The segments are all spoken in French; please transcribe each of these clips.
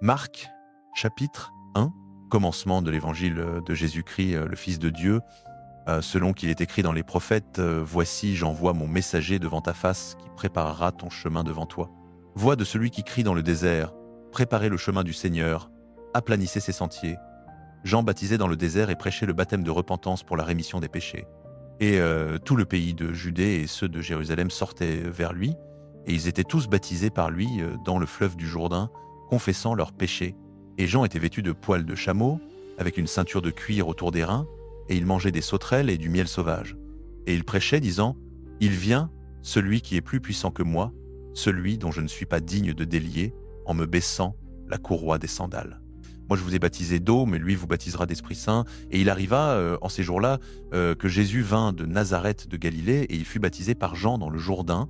Marc, chapitre 1, commencement de l'évangile de Jésus-Christ, le Fils de Dieu, selon qu'il est écrit dans les prophètes, Voici, j'envoie mon messager devant ta face, qui préparera ton chemin devant toi. Voix de celui qui crie dans le désert, Préparez le chemin du Seigneur, aplanissez ses sentiers. Jean baptisait dans le désert et prêchait le baptême de repentance pour la rémission des péchés. Et tout le pays de Judée et ceux de Jérusalem sortaient vers lui, et ils étaient tous baptisés par lui dans le fleuve du Jourdain, confessant leurs péchés. Et Jean était vêtu de poils de chameau, avec une ceinture de cuir autour des reins, et il mangeait des sauterelles et du miel sauvage. Et il prêchait, disant, « Il vient, celui qui est plus puissant que moi, celui dont je ne suis pas digne de délier, en me baissant la courroie des sandales. » Moi, je vous ai baptisé d'eau, mais lui vous baptisera d'Esprit Saint. Et il arriva, en ces jours-là, que Jésus vint de Nazareth de Galilée, et il fut baptisé par Jean dans le Jourdain.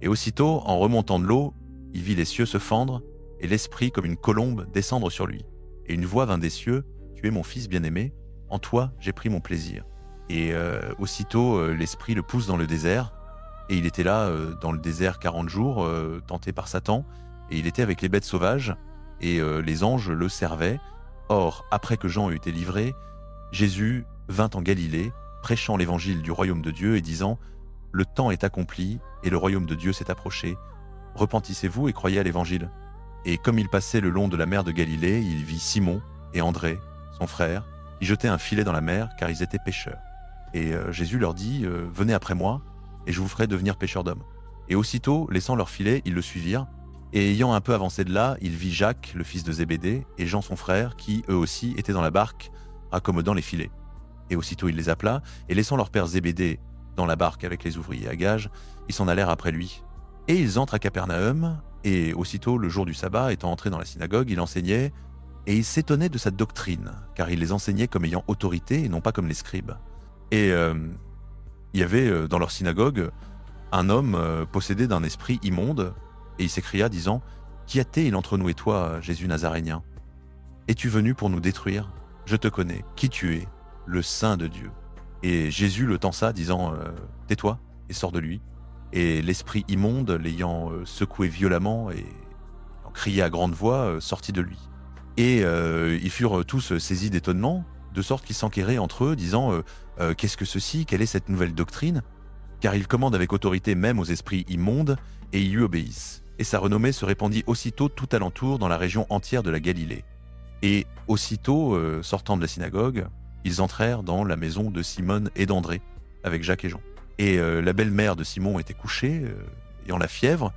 Et aussitôt, en remontant de l'eau, il vit les cieux se fendre, et l'Esprit, comme une colombe, descendre sur lui. Et une voix vint des cieux, « Tu es mon Fils bien-aimé, en toi j'ai pris mon plaisir. » Et aussitôt, l'Esprit le pousse dans le désert, et il était là, dans le désert 40 jours, tenté par Satan, et il était avec les bêtes sauvages, et les anges le servaient. Or, après que Jean eut été livré, Jésus vint en Galilée, prêchant l'évangile du royaume de Dieu et disant « Le temps est accompli, et le royaume de Dieu s'est approché. Repentissez-vous et croyez à l'évangile. » Et comme il passait le long de la mer de Galilée, il vit Simon et André, son frère, qui jetaient un filet dans la mer, car ils étaient pêcheurs. Et Jésus leur dit « Venez après moi, et je vous ferai devenir pêcheurs d'hommes. » Et aussitôt, laissant leur filet, ils le suivirent. Et ayant un peu avancé de là, il vit Jacques, le fils de Zébédée, et Jean son frère, qui, eux aussi, étaient dans la barque, raccommodant les filets. Et aussitôt il les appela, et laissant leur père Zébédée dans la barque avec les ouvriers à gages, ils s'en allèrent après lui. Et ils entrent à Capernaum, et aussitôt, le jour du sabbat, étant entré dans la synagogue, il enseignait, et ils s'étonnaient de sa doctrine, car il les enseignait comme ayant autorité, et non pas comme les scribes. Et il y avait dans leur synagogue un homme possédé d'un esprit immonde, et il s'écria, disant, « Qui a-t-il entre nous et toi, Jésus Nazaréen? Es-tu venu pour nous détruire? Je te connais, qui tu es, le Saint de Dieu. » Et Jésus le tensa, disant, « Tais-toi et sors de lui. » Et l'esprit immonde, l'ayant secoué violemment et en crié à grande voix, sortit de lui. Et ils furent tous saisis d'étonnement, de sorte qu'ils s'enquéraient entre eux, disant, « Qu'est-ce que ceci? Quelle est cette nouvelle doctrine? » Car il commande avec autorité même aux esprits immondes, et ils lui obéissent. Et sa renommée se répandit aussitôt tout alentour dans la région entière de la Galilée. Et aussitôt, sortant de la synagogue, ils entrèrent dans la maison de Simone et d'André, avec Jacques et Jean. Et la belle-mère de Simon était couchée, ayant la fièvre,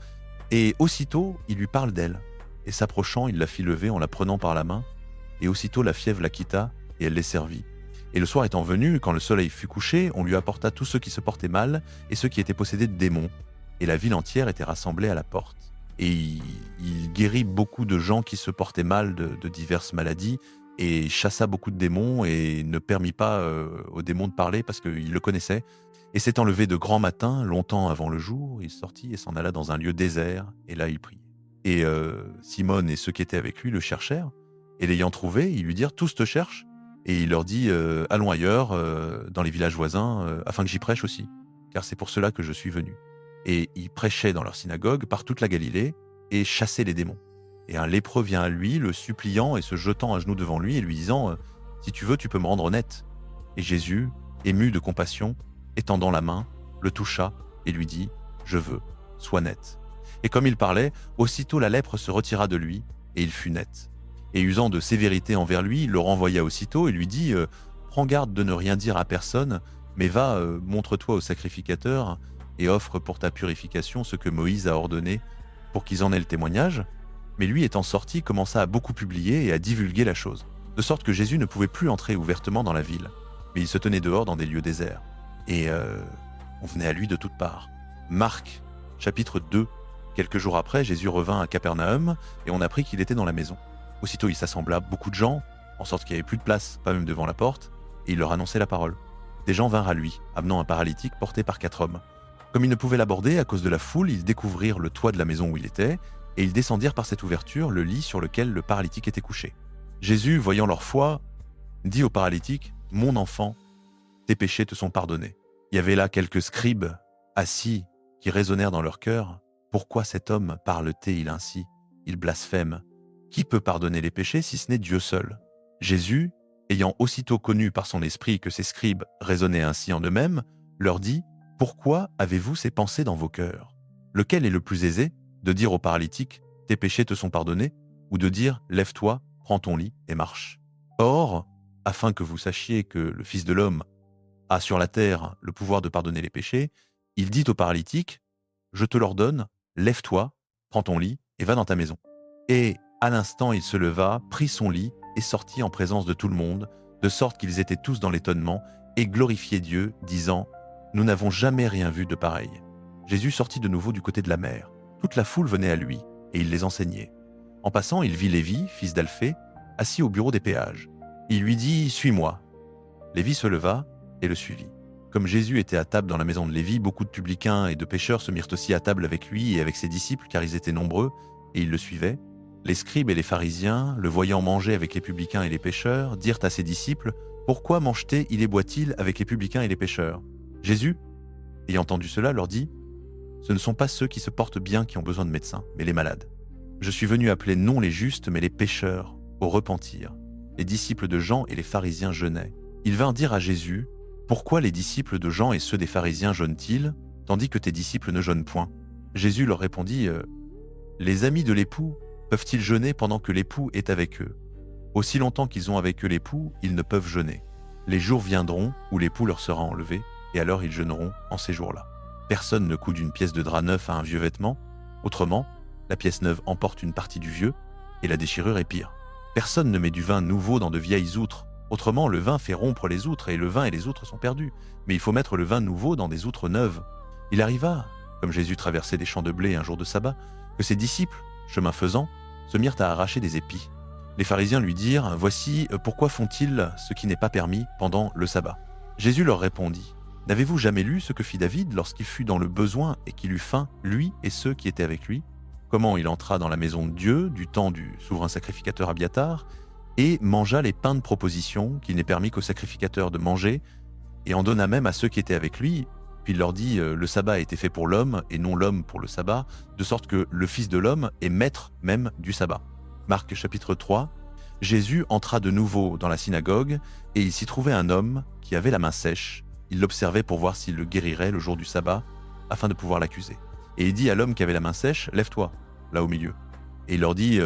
et aussitôt il lui parle d'elle. Et s'approchant, il la fit lever en la prenant par la main, et aussitôt la fièvre la quitta, et elle les servit. Et le soir étant venu, quand le soleil fut couché, on lui apporta tous ceux qui se portaient mal, et ceux qui étaient possédés de démons, et la ville entière était rassemblée à la porte. Et il guérit beaucoup de gens qui se portaient mal de diverses maladies, et chassa beaucoup de démons, et ne permit pas aux démons de parler, parce qu'il le connaissait. Et s'étant levé de grand matin, longtemps avant le jour, il sortit et s'en alla dans un lieu désert, et là il priait. Et Simone et ceux qui étaient avec lui le cherchèrent, et l'ayant trouvé, ils lui dirent « Tous te cherchent ?» Et il leur dit « Allons ailleurs, dans les villages voisins, afin que j'y prêche aussi, car c'est pour cela que je suis venu. » Et il prêchait dans leur synagogue par toute la Galilée, et chassait les démons. Et un lépreux vient à lui, le suppliant et se jetant à genoux devant lui, et lui disant « Si tu veux, tu peux me rendre net. » Et Jésus, ému de compassion, étendant la main, le toucha et lui dit « Je veux, sois net. » Et comme il parlait, aussitôt la lèpre se retira de lui, et il fut net. Et usant de sévérité envers lui, il le renvoya aussitôt et lui dit « Prends garde de ne rien dire à personne, mais va, montre-toi au sacrificateur, et offre pour ta purification ce que Moïse a ordonné, pour qu'ils en aient le témoignage. » Mais lui, étant sorti, commença à beaucoup publier et à divulguer la chose, de sorte que Jésus ne pouvait plus entrer ouvertement dans la ville, mais il se tenait dehors dans des lieux déserts. Et on venait à lui de toutes parts. Marc, chapitre 2. Quelques jours après, Jésus revint à Capernaum, et on apprit qu'il était dans la maison. Aussitôt il s'assembla beaucoup de gens, en sorte qu'il n'y avait plus de place, pas même devant la porte, et il leur annonçait la parole. Des gens vinrent à lui, amenant un paralytique porté par 4 hommes. Comme ils ne pouvaient l'aborder à cause de la foule, ils découvrirent le toit de la maison où il était, et ils descendirent par cette ouverture le lit sur lequel le paralytique était couché. Jésus, voyant leur foi, dit au paralytique « Mon enfant, tes péchés te sont pardonnés. » Il y avait là quelques scribes assis qui raisonnèrent dans leur cœur « Pourquoi cet homme parle-t-il ainsi? Il blasphème. Qui peut pardonner les péchés si ce n'est Dieu seul ?» Jésus, ayant aussitôt connu par son esprit que ces scribes raisonnaient ainsi en eux-mêmes, leur dit « Pourquoi avez-vous ces pensées dans vos cœurs ? Lequel est le plus aisé, de dire au paralytique « Tes péchés te sont pardonnés » ou de dire « Lève-toi, prends ton lit et marche ». Or, afin que vous sachiez que le Fils de l'homme a sur la terre le pouvoir de pardonner les péchés, il dit au paralytique « Je te l'ordonne, lève-toi, prends ton lit et va dans ta maison. » Et à l'instant, il se leva, prit son lit et sortit en présence de tout le monde, de sorte qu'ils étaient tous dans l'étonnement et glorifiaient Dieu, disant « Nous n'avons jamais rien vu de pareil. » Jésus sortit de nouveau du côté de la mer. Toute la foule venait à lui, et il les enseignait. En passant, il vit Lévi, fils d'Alphée, assis au bureau des péages. Il lui dit « Suis-moi ». Lévi se leva et le suivit. Comme Jésus était à table dans la maison de Lévi, beaucoup de publicains et de pécheurs se mirent aussi à table avec lui et avec ses disciples, car ils étaient nombreux, et ils le suivaient. Les scribes et les pharisiens, le voyant manger avec les publicains et les pécheurs, dirent à ses disciples « Pourquoi mange-t-il et boit-il avec les publicains et les pécheurs ?» Jésus, ayant entendu cela, leur dit « Ce ne sont pas ceux qui se portent bien qui ont besoin de médecins, mais les malades. Je suis venu appeler non les justes, mais les pécheurs, au repentir. » Les disciples de Jean et les pharisiens jeûnaient. Ils vinrent dire à Jésus « Pourquoi les disciples de Jean et ceux des pharisiens jeûnent-ils, tandis que tes disciples ne jeûnent point ?» Jésus leur répondit « Les amis de l'époux peuvent-ils jeûner pendant que l'époux est avec eux? Aussi longtemps qu'ils ont avec eux l'époux, ils ne peuvent jeûner. Les jours viendront où l'époux leur sera enlevé, et alors ils jeûneront en ces jours-là. Personne ne coud une pièce de drap neuf à un vieux vêtement. Autrement, la pièce neuve emporte une partie du vieux, et la déchirure est pire. Personne ne met du vin nouveau dans de vieilles outres. Autrement, le vin fait rompre les outres, et le vin et les outres sont perdus. Mais il faut mettre le vin nouveau dans des outres neuves. Il arriva, comme Jésus traversait des champs de blé un jour de sabbat, que ses disciples, chemin faisant, se mirent à arracher des épis. Les pharisiens lui dirent « Voici, pourquoi font-ils ce qui n'est pas permis pendant le sabbat ?» Jésus leur répondit « N'avez-vous jamais lu ce que fit David lorsqu'il fut dans le besoin et qu'il eut faim, lui et ceux qui étaient avec lui ? Comment il entra dans la maison de Dieu, du temps du souverain sacrificateur Abiatar, et mangea les pains de proposition qu'il n'est permis qu'aux sacrificateurs de manger, et en donna même à ceux qui étaient avec lui. Puis il leur dit « Le sabbat a été fait pour l'homme, et non l'homme pour le sabbat, de sorte que le Fils de l'homme est maître même du sabbat. » Marc chapitre 3. Jésus entra de nouveau dans la synagogue, et il s'y trouvait un homme qui avait la main sèche. Il l'observait pour voir s'il le guérirait le jour du sabbat, afin de pouvoir l'accuser. Et il dit à l'homme qui avait la main sèche « Lève-toi, là au milieu. » Et il leur dit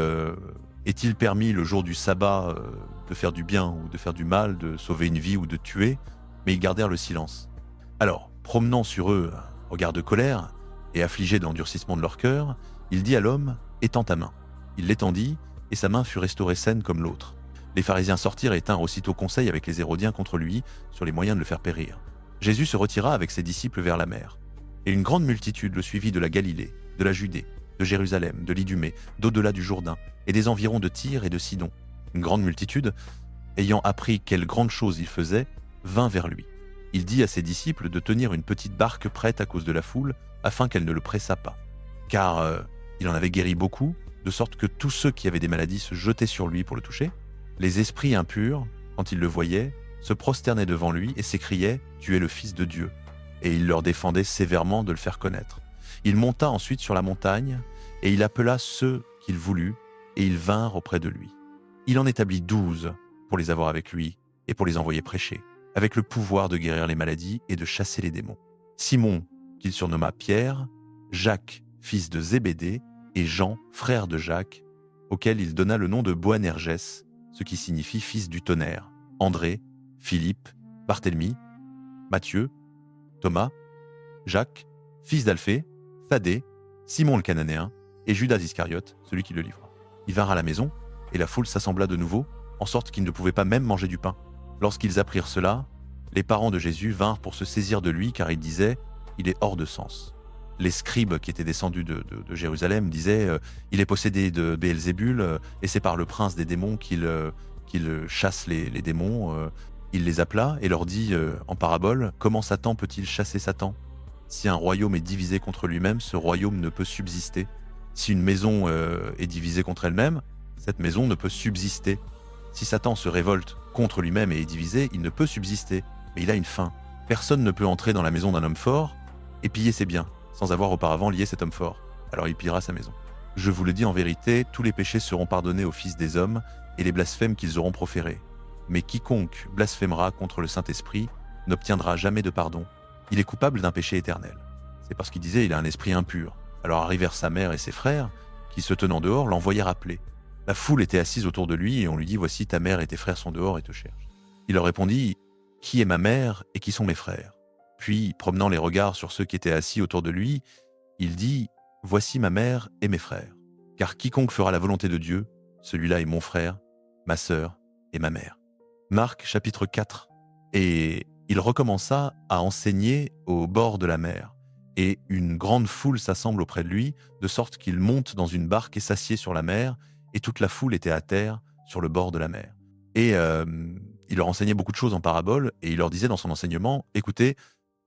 Est-il permis le jour du sabbat de faire du bien ou de faire du mal, de sauver une vie ou de tuer ?» Mais ils gardèrent le silence. Alors, promenant sur eux un regard de colère et affligé de l'endurcissement de leur cœur, il dit à l'homme « Étends ta main. » Il l'étendit, et sa main fut restaurée saine comme l'autre. Les pharisiens sortirent et tinrent aussitôt conseil avec les Hérodiens contre lui sur les moyens de le faire périr. Jésus se retira avec ses disciples vers la mer. Et une grande multitude le suivit de la Galilée, de la Judée, de Jérusalem, de l'Idumée, d'au-delà du Jourdain, et des environs de Tyr et de Sidon. Une grande multitude, ayant appris quelles grandes choses il faisait, vint vers lui. Il dit à ses disciples de tenir une petite barque prête à cause de la foule, afin qu'elle ne le pressât pas. Car il en avait guéri beaucoup, de sorte que tous ceux qui avaient des maladies se jetaient sur lui pour le toucher. Les esprits impurs, quand ils le voyaient, se prosternaient devant lui et s'écriaient « Tu es le Fils de Dieu ». Et il leur défendait sévèrement de le faire connaître. Il monta ensuite sur la montagne, et il appela ceux qu'il voulut, et ils vinrent auprès de lui. Il en établit 12 pour les avoir avec lui, et pour les envoyer prêcher, avec le pouvoir de guérir les maladies et de chasser les démons. Simon, qu'il surnomma Pierre, Jacques, fils de Zébédée, et Jean, frère de Jacques, auquel il donna le nom de Boanerges, ce qui signifie fils du tonnerre, André, Philippe, Barthélemy, Matthieu, Thomas, Jacques, fils d'Alphée, Thaddée, Simon le Cananéen, et Judas Iscariote, celui qui le livra. Ils vinrent à la maison, et la foule s'assembla de nouveau, en sorte qu'ils ne pouvaient pas même manger du pain. Lorsqu'ils apprirent cela, les parents de Jésus vinrent pour se saisir de lui, car ils disaient « Il est hors de sens ». Les scribes qui étaient descendus de Jérusalem disaient « Il est possédé de Béelzébul, et c'est par le prince des démons qu'il chasse les démons. » Il les appela et leur dit en parabole « Comment Satan peut-il chasser Satan ? Si un royaume est divisé contre lui-même, ce royaume ne peut subsister. Si une maison est divisée contre elle-même, cette maison ne peut subsister. Si Satan se révolte contre lui-même et est divisé, il ne peut subsister, mais il a une fin. Personne ne peut entrer dans la maison d'un homme fort et piller ses biens, sans avoir auparavant lié cet homme fort. Alors il pillera sa maison. Je vous le dis en vérité, tous les péchés seront pardonnés aux fils des hommes et les blasphèmes qu'ils auront proférés. Mais quiconque blasphémera contre le Saint-Esprit n'obtiendra jamais de pardon. Il est coupable d'un péché éternel. » C'est parce qu'il disait « il a un esprit impur ». Alors arrivèrent sa mère et ses frères, qui se tenant dehors l'envoyèrent appeler. La foule était assise autour de lui et on lui dit « Voici ta mère et tes frères sont dehors et te cherchent. » Il leur répondit « Qui est ma mère et qui sont mes frères ?» Puis, promenant les regards sur ceux qui étaient assis autour de lui, il dit « Voici ma mère et mes frères. Car quiconque fera la volonté de Dieu, celui-là est mon frère, ma sœur et ma mère. » Marc chapitre 4. Et il recommença à enseigner au bord de la mer. Et une grande foule s'assemble auprès de lui, de sorte qu'il monte dans une barque et s'assied sur la mer, et toute la foule était à terre sur le bord de la mer. Et il leur enseignait beaucoup de choses en paraboles, et il leur disait dans son enseignement, « Écoutez,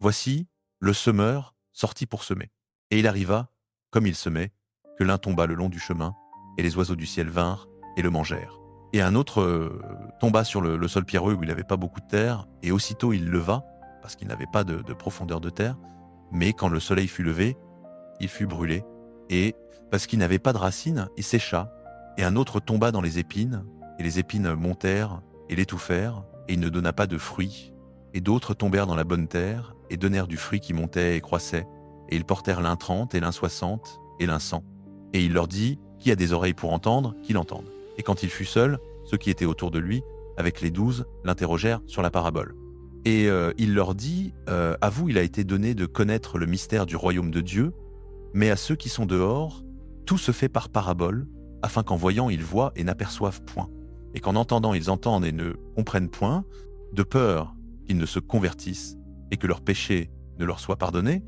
voici le semeur sorti pour semer. Et il arriva, comme il semait, que l'un tomba le long du chemin, et les oiseaux du ciel vinrent et le mangèrent. Et un autre tomba sur le sol pierreux où il n'avait pas beaucoup de terre, et aussitôt il leva, parce qu'il n'avait pas de profondeur de terre, mais quand le soleil fut levé, il fut brûlé, et parce qu'il n'avait pas de racines, il sécha. Et un autre tomba dans les épines, et les épines montèrent et l'étouffèrent, et il ne donna pas de fruits. Et d'autres tombèrent dans la bonne terre, et donnèrent du fruit qui montait et croissait, et ils portèrent l'un 30 et l'un 60 et l'un 100. Et il leur dit, qui a des oreilles pour entendre, qu'il entende. Et quand il fut seul, ceux qui étaient autour de lui, avec les 12, l'interrogèrent sur la parabole. Et il leur dit, à vous il a été donné de connaître le mystère du royaume de Dieu, mais à ceux qui sont dehors, tout se fait par parabole, afin qu'en voyant ils voient et n'aperçoivent point, et qu'en entendant ils entendent et ne comprennent point, de peur qu'ils ne se convertissent et que leurs péchés ne leur soient pardonnés.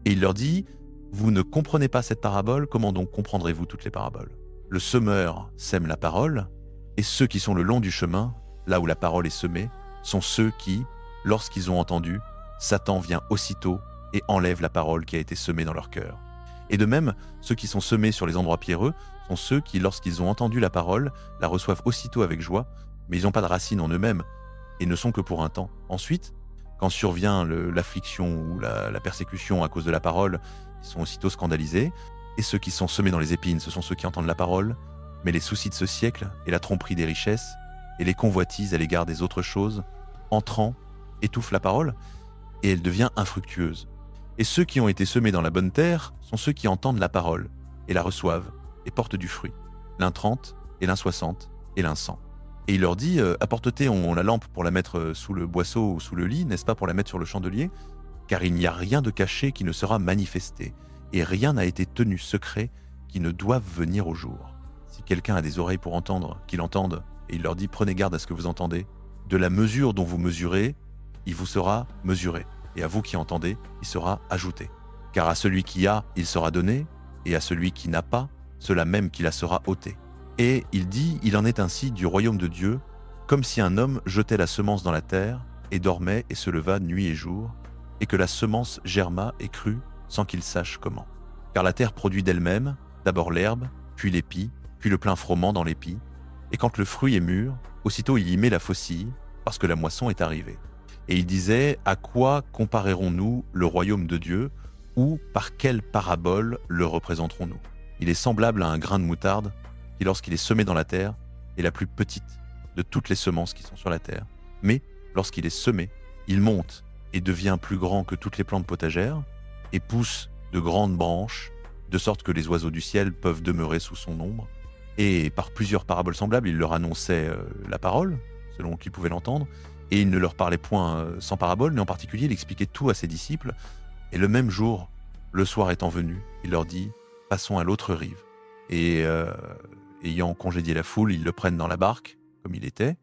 Et il leur dit, vous ne comprenez pas cette parabole, comment donc comprendrez-vous toutes les paraboles? Le semeur sème la parole, et ceux qui sont le long du chemin, là où la parole est semée, sont ceux qui, lorsqu'ils ont entendu, Satan vient aussitôt et enlève la parole qui a été semée dans leur cœur. Et de même, ceux qui sont semés sur les endroits pierreux sont ceux qui, lorsqu'ils ont entendu la parole, la reçoivent aussitôt avec joie, mais ils n'ont pas de racine en eux-mêmes et ne sont que pour un temps. Ensuite, quand survient l'affliction ou la persécution à cause de la parole, ils sont aussitôt scandalisés. Et ceux qui sont semés dans les épines, ce sont ceux qui entendent la parole, mais les soucis de ce siècle et la tromperie des richesses et les convoitises à l'égard des autres choses, entrant, étouffent la parole et elle devient infructueuse. Et ceux qui ont été semés dans la bonne terre sont ceux qui entendent la parole et la reçoivent et portent du fruit, l'un 30 et l'un 60 et l'un 100. Et il leur dit, apporte-t-on la lampe pour la mettre sous le boisseau ou sous le lit, n'est-ce pas pour la mettre sur le chandelier? Car il n'y a rien de caché qui ne sera manifesté, et rien n'a été tenu secret qui ne doive venir au jour. Si quelqu'un a des oreilles pour entendre, qu'il entende, et il leur dit, prenez garde à ce que vous entendez. De la mesure dont vous mesurez, il vous sera mesuré, et à vous qui entendez, il sera ajouté. Car à celui qui a, il sera donné, et à celui qui n'a pas, cela même qui la sera ôté. Et il dit, il en est ainsi du royaume de Dieu, comme si un homme jetait la semence dans la terre, et dormait et se leva nuit et jour, et que la semence germa et crut, sans qu'il sache comment. Car la terre produit d'elle-même, d'abord l'herbe, puis l'épi, puis le plein froment dans l'épi, et quand le fruit est mûr, aussitôt il y met la faucille, parce que la moisson est arrivée. Et il disait, à quoi comparerons-nous le royaume de Dieu, ou par quelle parabole le représenterons-nous? Il est semblable à un grain de moutarde, qui lorsqu'il est semé dans la terre, est la plus petite de toutes les semences qui sont sur la terre. Mais lorsqu'il est semé, il monte et devient plus grand que toutes les plantes potagères, et pousse de grandes branches, de sorte que les oiseaux du ciel peuvent demeurer sous son ombre. Et par plusieurs paraboles semblables, il leur annonçait la parole, selon qu'ils pouvaient l'entendre, et il ne leur parlait point sans parabole, mais en particulier, il expliquait tout à ses disciples. Et le même jour, le soir étant venu, il leur dit « Passons à l'autre rive ». Et ayant congédié la foule, ils le prennent dans la barque, comme il était.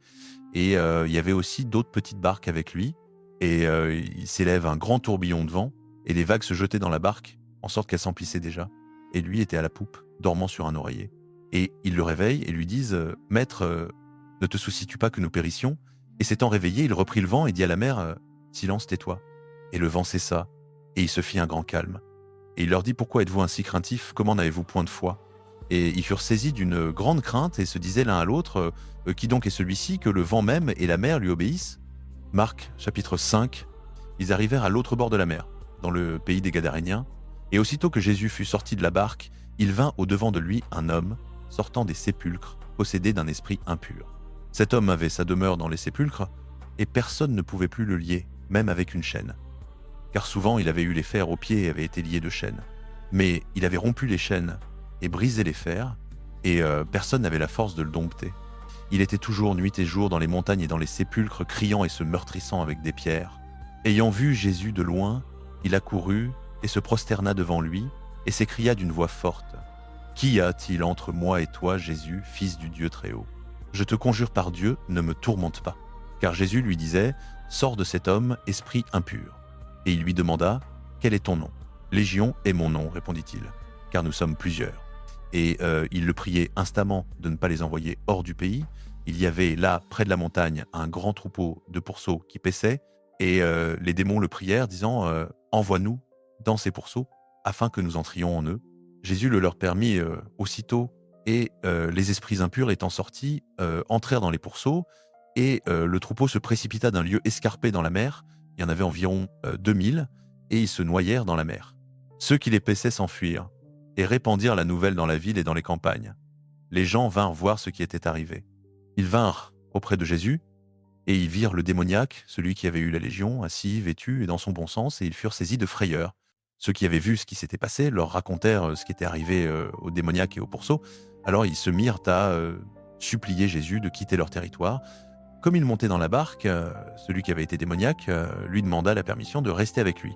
Et il y avait aussi d'autres petites barques avec lui. Et il s'élève un grand tourbillon de vent, et les vagues se jetaient dans la barque, en sorte qu'elle s'emplissait déjà. Et lui était à la poupe, dormant sur un oreiller. Et ils le réveillent et lui disent « Maître, ne te soucies-tu pas que nous périssions ?» Et s'étant réveillé, il reprit le vent et dit à la mer « Silence, tais-toi ». Et le vent cessa, et il se fit un grand calme. Et il leur dit « Pourquoi êtes-vous ainsi craintifs? Comment n'avez-vous point de foi ?» Et ils furent saisis d'une grande crainte et se disaient l'un à l'autre « Qui donc est celui-ci que le vent même et la mer lui obéissent ?» Marc, chapitre 5. Ils arrivèrent à l'autre bord de la mer, dans le pays des Gadaréniens. Et aussitôt que Jésus fut sorti de la barque, il vint au-devant de lui un homme, sortant des sépulcres, possédé d'un esprit impur. Cet homme avait sa demeure dans les sépulcres, et personne ne pouvait plus le lier, même avec une chaîne. Car souvent il avait eu les fers aux pieds et avait été lié de chaînes. Mais il avait rompu les chaînes et brisé les fers, et personne n'avait la force de le dompter. Il était toujours nuit et jour dans les montagnes et dans les sépulcres, criant et se meurtrissant avec des pierres. Ayant vu Jésus de loin, il accourut et se prosterna devant lui, et s'écria d'une voix forte : « Qu'y a-t-il entre moi et toi, Jésus, fils du Dieu Très-Haut ? Je te conjure par Dieu, ne me tourmente pas. » Car Jésus lui disait : « Sors de cet homme, esprit impur. » Et il lui demanda : « Quel est ton nom ? » ?»« Légion est mon nom, répondit-il, car nous sommes plusieurs. » Et il le priait instamment de ne pas les envoyer hors du pays. Il y avait là, près de la montagne, un grand troupeau de pourceaux qui paissaient, et les démons le prièrent, disant « Envoie-nous dans ces pourceaux, afin que nous entrions en eux. » Jésus le leur permit aussitôt, et les esprits impurs étant sortis, entrèrent dans les pourceaux, et le troupeau se précipita d'un lieu escarpé dans la mer. Il y en avait environ 2000, et ils se noyèrent dans la mer. Ceux qui les paissaient s'enfuirent, et répandirent la nouvelle dans la ville et dans les campagnes. Les gens vinrent voir ce qui était arrivé. Ils vinrent auprès de Jésus, et ils virent le démoniaque, celui qui avait eu la légion, assis, vêtu et dans son bon sens, et ils furent saisis de frayeur. Ceux qui avaient vu ce qui s'était passé leur racontèrent ce qui était arrivé au démoniaque et au pourceau. Alors ils se mirent à supplier Jésus de quitter leur territoire. Comme il montait dans la barque, celui qui avait été démoniaque lui demanda la permission de rester avec lui.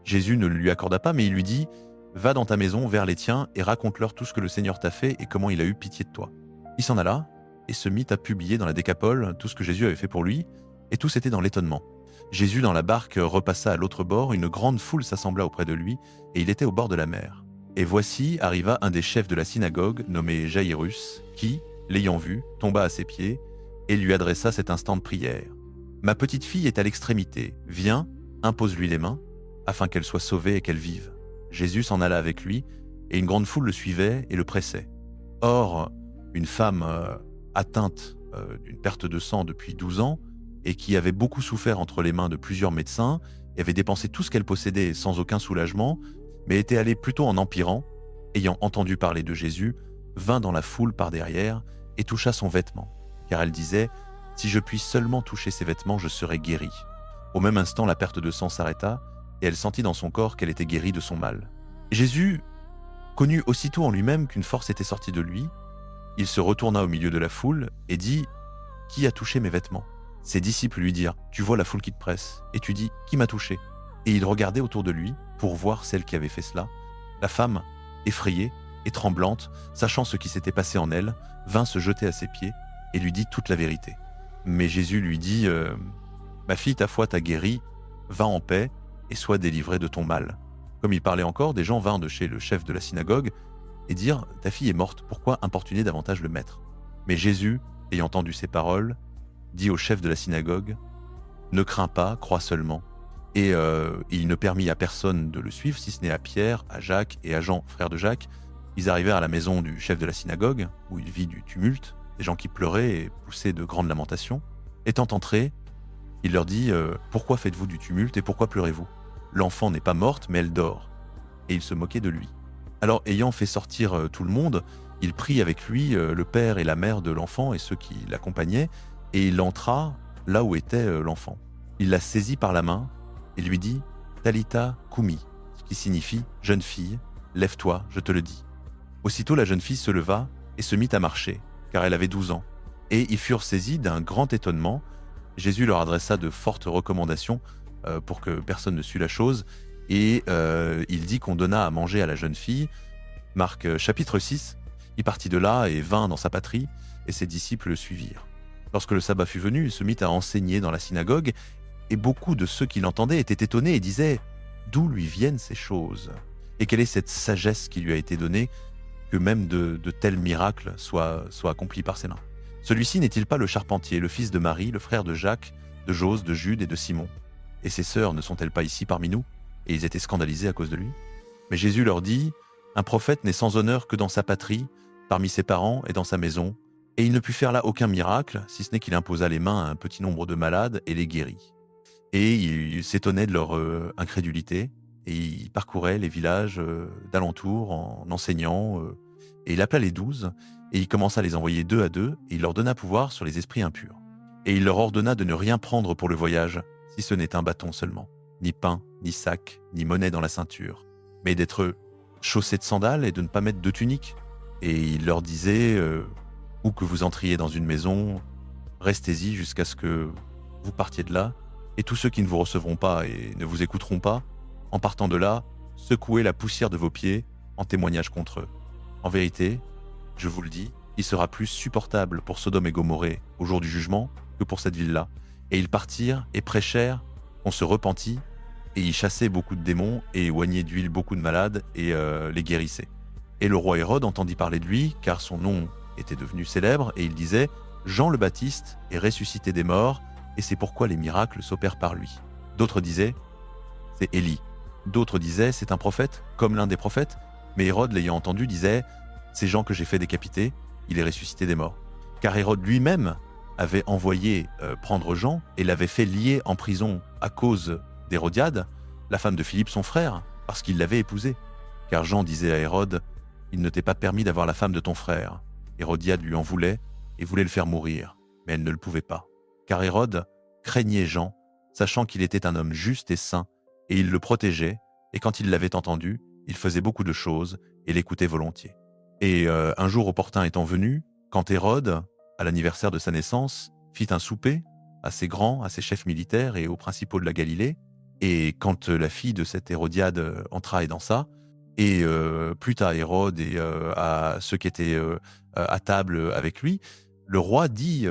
Jésus ne le lui accorda pas, mais il lui dit : « Va dans ta maison vers les tiens et raconte-leur tout ce que le Seigneur t'a fait et comment il a eu pitié de toi. » Il s'en alla et se mit à publier dans la Décapole tout ce que Jésus avait fait pour lui, et tous étaient dans l'étonnement. Jésus dans la barque repassa à l'autre bord, une grande foule s'assembla auprès de lui, et il était au bord de la mer. Et voici arriva un des chefs de la synagogue, nommé Jaïrus, qui, l'ayant vu, tomba à ses pieds, et lui adressa cet instant de prière. « Ma petite fille est à l'extrémité, viens, impose-lui les mains, afin qu'elle soit sauvée et qu'elle vive. » Jésus s'en alla avec lui, et une grande foule le suivait et le pressait. Or, une femme atteinte d'une perte de sang depuis 12 ans, et qui avait beaucoup souffert entre les mains de plusieurs médecins, et avait dépensé tout ce qu'elle possédait sans aucun soulagement, mais était allée plutôt en empirant, ayant entendu parler de Jésus, vint dans la foule par derrière et toucha son vêtement, car elle disait : « Si je puis seulement toucher ses vêtements, je serai guérie. » Au même instant, la perte de sang s'arrêta, et elle sentit dans son corps qu'elle était guérie de son mal. Jésus connut aussitôt en lui-même qu'une force était sortie de lui. Il se retourna au milieu de la foule et dit : « Qui a touché mes vêtements ?» Ses disciples lui dirent : « Tu vois la foule qui te presse, et tu dis : Qui m'a touché ?» Et il regardait autour de lui pour voir celle qui avait fait cela. La femme, effrayée et tremblante, sachant ce qui s'était passé en elle, vint se jeter à ses pieds et lui dit toute la vérité. Mais Jésus lui dit : « Ma fille, ta foi t'a guérie, va en paix et sois délivrée de ton mal. » Comme il parlait encore, des gens vinrent de chez le chef de la synagogue et dirent : « Ta fille est morte, pourquoi importuner davantage le maître ?» Mais Jésus, ayant entendu ces paroles, dit au chef de la synagogue : « Ne crains pas, crois seulement. » Et il ne permit à personne de le suivre, si ce n'est à Pierre, à Jacques et à Jean, frère de Jacques. Ils arrivèrent à la maison du chef de la synagogue, où il vit du tumulte, des gens qui pleuraient et poussaient de grandes lamentations. Étant entré, il leur dit : « Pourquoi faites-vous du tumulte et pourquoi pleurez-vous ? L'enfant n'est pas morte, mais elle dort. » Et il se moquait de lui. Alors, ayant fait sortir tout le monde, il prit avec lui le père et la mère de l'enfant et ceux qui l'accompagnaient, et il entra là où était l'enfant. Il la saisit par la main et lui dit : « Talitha koumi », ce qui signifie « Jeune fille, lève-toi, je te le dis ». Aussitôt la jeune fille se leva et se mit à marcher, car elle avait 12 ans. Et ils furent saisis d'un grand étonnement. Jésus leur adressa de fortes recommandations pour que personne ne sût la chose, et il dit qu'on donna à manger à la jeune fille. Marc chapitre 6, il partit de là et vint dans sa patrie, et ses disciples le suivirent. Lorsque le sabbat fut venu, il se mit à enseigner dans la synagogue, et beaucoup de ceux qui l'entendaient étaient étonnés et disaient : « D'où lui viennent ces choses ? Et quelle est cette sagesse qui lui a été donnée, que même de tels miracles soient accomplis par ses mains ? Celui-ci n'est-il pas le charpentier, le fils de Marie, le frère de Jacques, de Jose, de Jude et de Simon ? Et ses sœurs ne sont-elles pas ici parmi nous ? » Et ils étaient scandalisés à cause de lui. Mais Jésus leur dit : « Un prophète n'est sans honneur que dans sa patrie, parmi ses parents et dans sa maison. » Et il ne put faire là aucun miracle, si ce n'est qu'il imposa les mains à un petit nombre de malades et les guérit. Et il s'étonnait de leur incrédulité. et il parcourait les villages d'alentour en enseignant, et il appela les 12, et il commença à les envoyer 2 à 2, et il leur donna pouvoir sur les esprits impurs. Et il leur ordonna de ne rien prendre pour le voyage, si ce n'est un bâton seulement, ni pain, ni sac, ni monnaie dans la ceinture, mais d'être chaussés de sandales et de ne pas mettre de tunique. Et il leur disait, où que vous entriez dans une maison, restez-y jusqu'à ce que vous partiez de là, et tous ceux qui ne vous recevront pas et ne vous écouteront pas, en partant de là, secouez la poussière de vos pieds en témoignage contre eux. En vérité, je vous le dis, il sera plus supportable pour Sodome et Gomorrhée au jour du jugement que pour cette ville-là. Et ils partirent et prêchèrent, on se repentit, et ils chassaient beaucoup de démons et oignaient d'huile beaucoup de malades et les guérissaient. Et le roi Hérode entendit parler de lui, car son nom était devenu célèbre, et il disait « Jean le Baptiste est ressuscité des morts, et c'est pourquoi les miracles s'opèrent par lui. » D'autres disaient « C'est Élie. » D'autres disaient « C'est un prophète, comme l'un des prophètes. » Mais Hérode, l'ayant entendu, disait « C'est Jean que j'ai fait décapiter, il est ressuscité des morts. » Car Hérode lui-même avait envoyé prendre Jean et l'avait fait lier en prison à cause d'Hérodiade, la femme de Philippe son frère, parce qu'il l'avait épousée. Car Jean disait à Hérode « Il ne t'est pas permis d'avoir la femme de ton frère. » Hérodiade lui en voulait et voulait le faire mourir, mais elle ne le pouvait pas. Car Hérode craignait Jean, sachant qu'il était un homme juste et saint, et il le protégeait, et quand il l'avait entendu, il faisait beaucoup de choses et l'écoutait volontiers. Et un jour opportun étant venu, quand Hérode, à l'anniversaire de sa naissance, fit un souper à ses grands, à ses chefs militaires et aux principaux de la Galilée, et quand la fille de cette Hérodiade entra et dansa, et plut à Hérode et à ceux qui étaient à table avec lui, le roi dit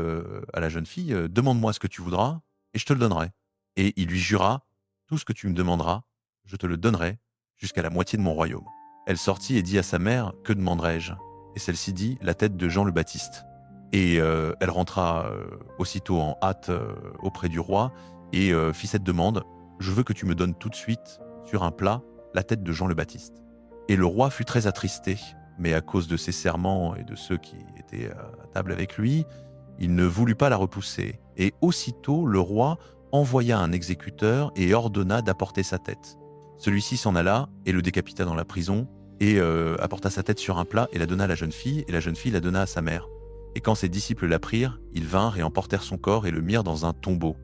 à la jeune fille « Demande-moi ce que tu voudras, et je te le donnerai. » Et il lui jura « Tout ce que tu me demanderas, je te le donnerai, jusqu'à la moitié de mon royaume. » Elle sortit et dit à sa mère « Que demanderai-je » Et celle-ci dit « La tête de Jean le Baptiste. » Et elle rentra aussitôt en hâte auprès du roi et fit cette demande « Je veux que tu me donnes tout de suite, sur un plat, la tête de Jean le Baptiste. » Et le roi fut très attristé, mais à cause de ses serments et de ceux qui étaient à table avec lui, il ne voulut pas la repousser. Et aussitôt, le roi envoya un exécuteur et ordonna d'apporter sa tête. Celui-ci s'en alla et le décapita dans la prison, et apporta sa tête sur un plat et la donna à la jeune fille, et la jeune fille la donna à sa mère. Et quand ses disciples la prirent, ils vinrent et emportèrent son corps et le mirent dans un tombeau.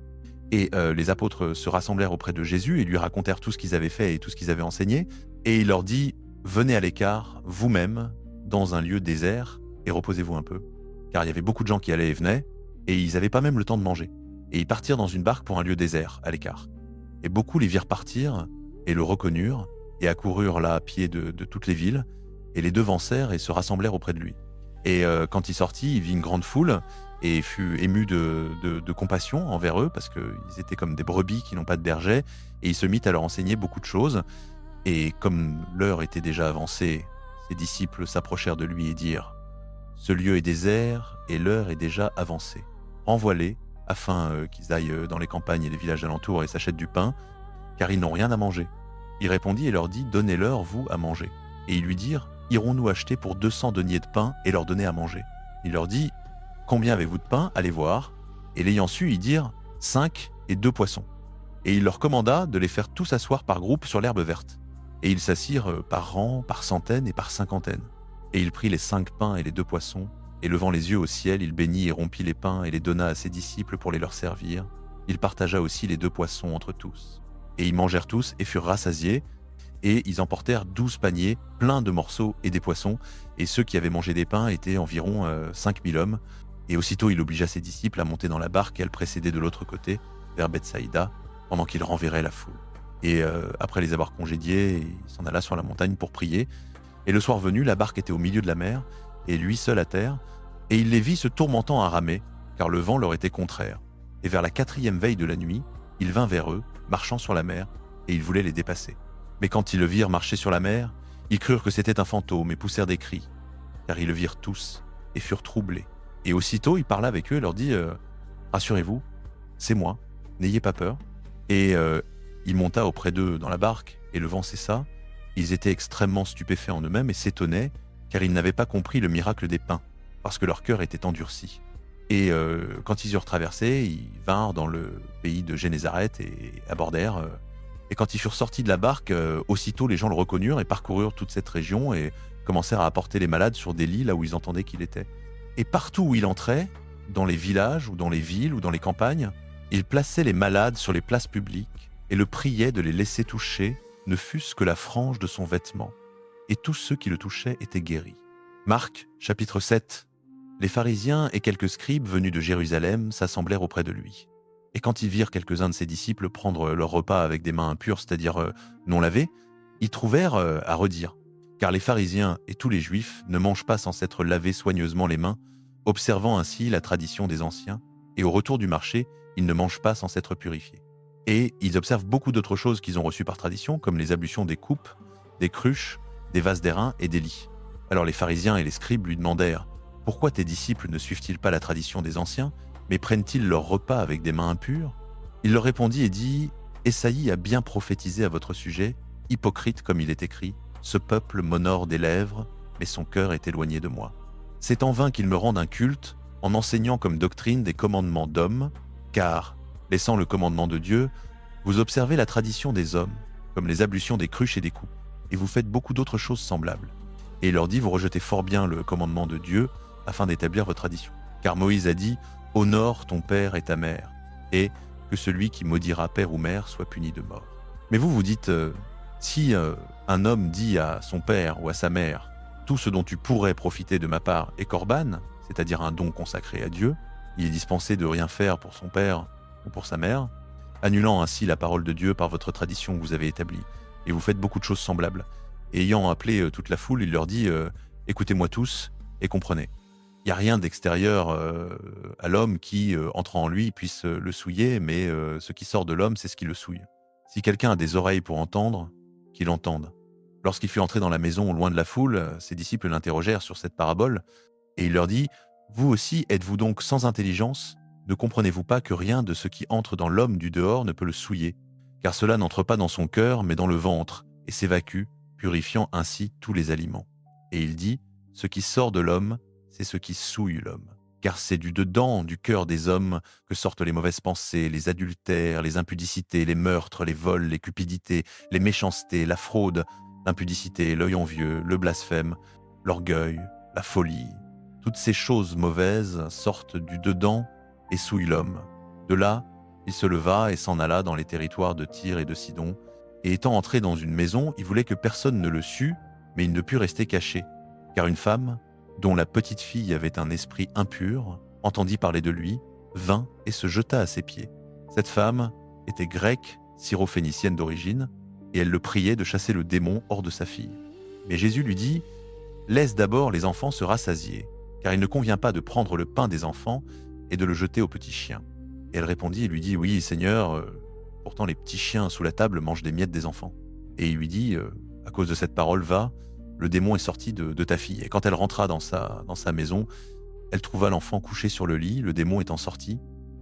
Et les apôtres se rassemblèrent auprès de Jésus et lui racontèrent tout ce qu'ils avaient fait et tout ce qu'ils avaient enseigné, et il leur dit « Venez à l'écart, vous-même, dans un lieu désert, et reposez-vous un peu. » Car il y avait beaucoup de gens qui allaient et venaient, et ils n'avaient pas même le temps de manger. Et ils partirent dans une barque pour un lieu désert, à l'écart. Et beaucoup les virent partir, et le reconnurent, et accoururent là à pied de toutes les villes, et les devancèrent et se rassemblèrent auprès de lui. Et quand il sortit, il vit une grande foule, et fut ému de compassion envers eux, parce qu'ils étaient comme des brebis qui n'ont pas de berger, et il se mit à leur enseigner beaucoup de choses. Et comme l'heure était déjà avancée, ses disciples s'approchèrent de lui et dirent « Ce lieu est désert, et l'heure est déjà avancée. Renvoie-les, afin qu'ils aillent dans les campagnes et les villages alentours et s'achètent du pain, car ils n'ont rien à manger. » Il répondit et leur dit « Donnez-leur, vous, à manger. » Et ils lui dirent « Irons-nous acheter pour 200 deniers de pain et leur donner à manger ?» Il leur dit « Combien avez-vous de pain? Allez voir. » Et l'ayant su, ils dirent « 5 et 2 poissons. » Et il leur commanda de les faire tous asseoir par groupe sur l'herbe verte. Et ils s'assirent par rang, par centaines et par cinquantaines. Et il prit les 5 pains et les 2 poissons, et levant les yeux au ciel, il bénit et rompit les pains et les donna à ses disciples pour les leur servir. Il partagea aussi les 2 poissons entre tous. Et ils mangèrent tous et furent rassasiés, et ils emportèrent 12 paniers pleins de morceaux et des poissons, et ceux qui avaient mangé des pains étaient environ 5000 hommes. Et aussitôt il obligea ses disciples à monter dans la barque et à le précéder de l'autre côté, vers Bethsaïda, pendant qu'il renverrait la foule. Et après les avoir congédiés, il s'en alla sur la montagne pour prier. Et le soir venu, la barque était au milieu de la mer, et lui seul à terre, et il les vit se tourmentant à ramer, car le vent leur était contraire. Et vers la 4e veille de la nuit, il vint vers eux, marchant sur la mer, et il voulait les dépasser. Mais quand ils le virent marcher sur la mer, ils crurent que c'était un fantôme et poussèrent des cris, car ils le virent tous et furent troublés. Et aussitôt, il parla avec eux et leur dit « Rassurez-vous, c'est moi, n'ayez pas peur. » Et il monta auprès d'eux dans la barque, et le vent cessa. Ils étaient extrêmement stupéfaits en eux-mêmes et s'étonnaient, car ils n'avaient pas compris le miracle des pains, parce que leur cœur était endurci. Et quand ils eurent traversé, ils vinrent dans le pays de Génézareth et abordèrent Et quand ils furent sortis de la barque, aussitôt les gens le reconnurent et parcoururent toute cette région et commencèrent à apporter les malades sur des lits là où ils entendaient qu'il était. Et partout où il entrait, dans les villages ou dans les villes ou dans les campagnes, il plaçait les malades sur les places publiques et le priait de les laisser toucher, ne fût-ce que la frange de son vêtement. Et tous ceux qui le touchaient étaient guéris. Marc, chapitre 7. Les pharisiens et quelques scribes venus de Jérusalem s'assemblèrent auprès de lui. Et quand ils virent quelques-uns de ses disciples prendre leur repas avec des mains impures, c'est-à-dire non lavées, ils trouvèrent à redire. Car les pharisiens et tous les juifs ne mangent pas sans s'être lavés soigneusement les mains, observant ainsi la tradition des anciens, et au retour du marché, ils ne mangent pas sans s'être purifiés. Et ils observent beaucoup d'autres choses qu'ils ont reçues par tradition, comme les ablutions des coupes, des cruches, des vases d'airain et des lits. Alors les pharisiens et les scribes lui demandèrent « Pourquoi tes disciples ne suivent-ils pas la tradition des anciens, mais prennent-ils leur repas avec des mains impures ?» Il leur répondit et dit « Ésaïe a bien prophétisé à votre sujet, hypocrite comme il est écrit, ce peuple m'honore des lèvres, mais son cœur est éloigné de moi. C'est en vain qu'ils me rendent un culte, en enseignant comme doctrine des commandements d'hommes, car, laissant le commandement de Dieu, vous observez la tradition des hommes, comme les ablutions des cruches et des coupes, et vous faites beaucoup d'autres choses semblables. Et il leur dit, vous rejetez fort bien le commandement de Dieu, afin d'établir votre tradition. Car Moïse a dit, honore ton père et ta mère, et que celui qui maudira père ou mère soit puni de mort. Mais vous dites, si un homme dit à son père ou à sa mère, tout ce dont tu pourrais profiter de ma part est corban, c'est-à-dire un don consacré à Dieu, il est dispensé de rien faire pour son père ou pour sa mère, annulant ainsi la parole de Dieu par votre tradition que vous avez établie, et vous faites beaucoup de choses semblables. Et ayant appelé toute la foule, il leur dit « Écoutez-moi tous et comprenez. Il n'y a rien d'extérieur à l'homme qui, entrant en lui, puisse le souiller, mais ce qui sort de l'homme, c'est ce qui le souille. Si quelqu'un a des oreilles pour entendre, qu'il entende. » Lorsqu'il fut entré dans la maison, loin de la foule, ses disciples l'interrogèrent sur cette parabole, et il leur dit « Vous aussi êtes-vous donc sans intelligence ? Ne comprenez-vous pas que rien de ce qui entre dans l'homme du dehors ne peut le souiller ? Car cela n'entre pas dans son cœur, mais dans le ventre, et s'évacue, purifiant ainsi tous les aliments. Et il dit « Ce qui sort de l'homme, c'est ce qui souille l'homme. Car c'est du dedans, du cœur des hommes, que sortent les mauvaises pensées, les adultères, les impudicités, les meurtres, les vols, les cupidités, les méchancetés, la fraude, l'impudicité, l'œil envieux, le blasphème, l'orgueil, la folie. Toutes ces choses mauvaises sortent du dedans et souillent l'homme. De là, il se leva et s'en alla dans les territoires de Tyr et de Sidon, et étant entré dans une maison, il voulait que personne ne le sût, mais il ne put rester caché, car une femme, dont la petite fille avait un esprit impur, entendit parler de lui, vint et se jeta à ses pieds. Cette femme était grecque, syrophénicienne d'origine, et elle le priait de chasser le démon hors de sa fille. Mais Jésus lui dit « Laisse d'abord les enfants se rassasier, car il ne convient pas de prendre le pain des enfants et de le jeter aux petits chiens. » Et elle répondit et lui dit « Oui, Seigneur, pourtant les petits chiens sous la table mangent des miettes des enfants. » Et il lui dit « À cause de cette parole, va, le démon est sorti de ta fille. » Et quand elle rentra dans sa maison, elle trouva l'enfant couché sur le lit, le démon étant sorti.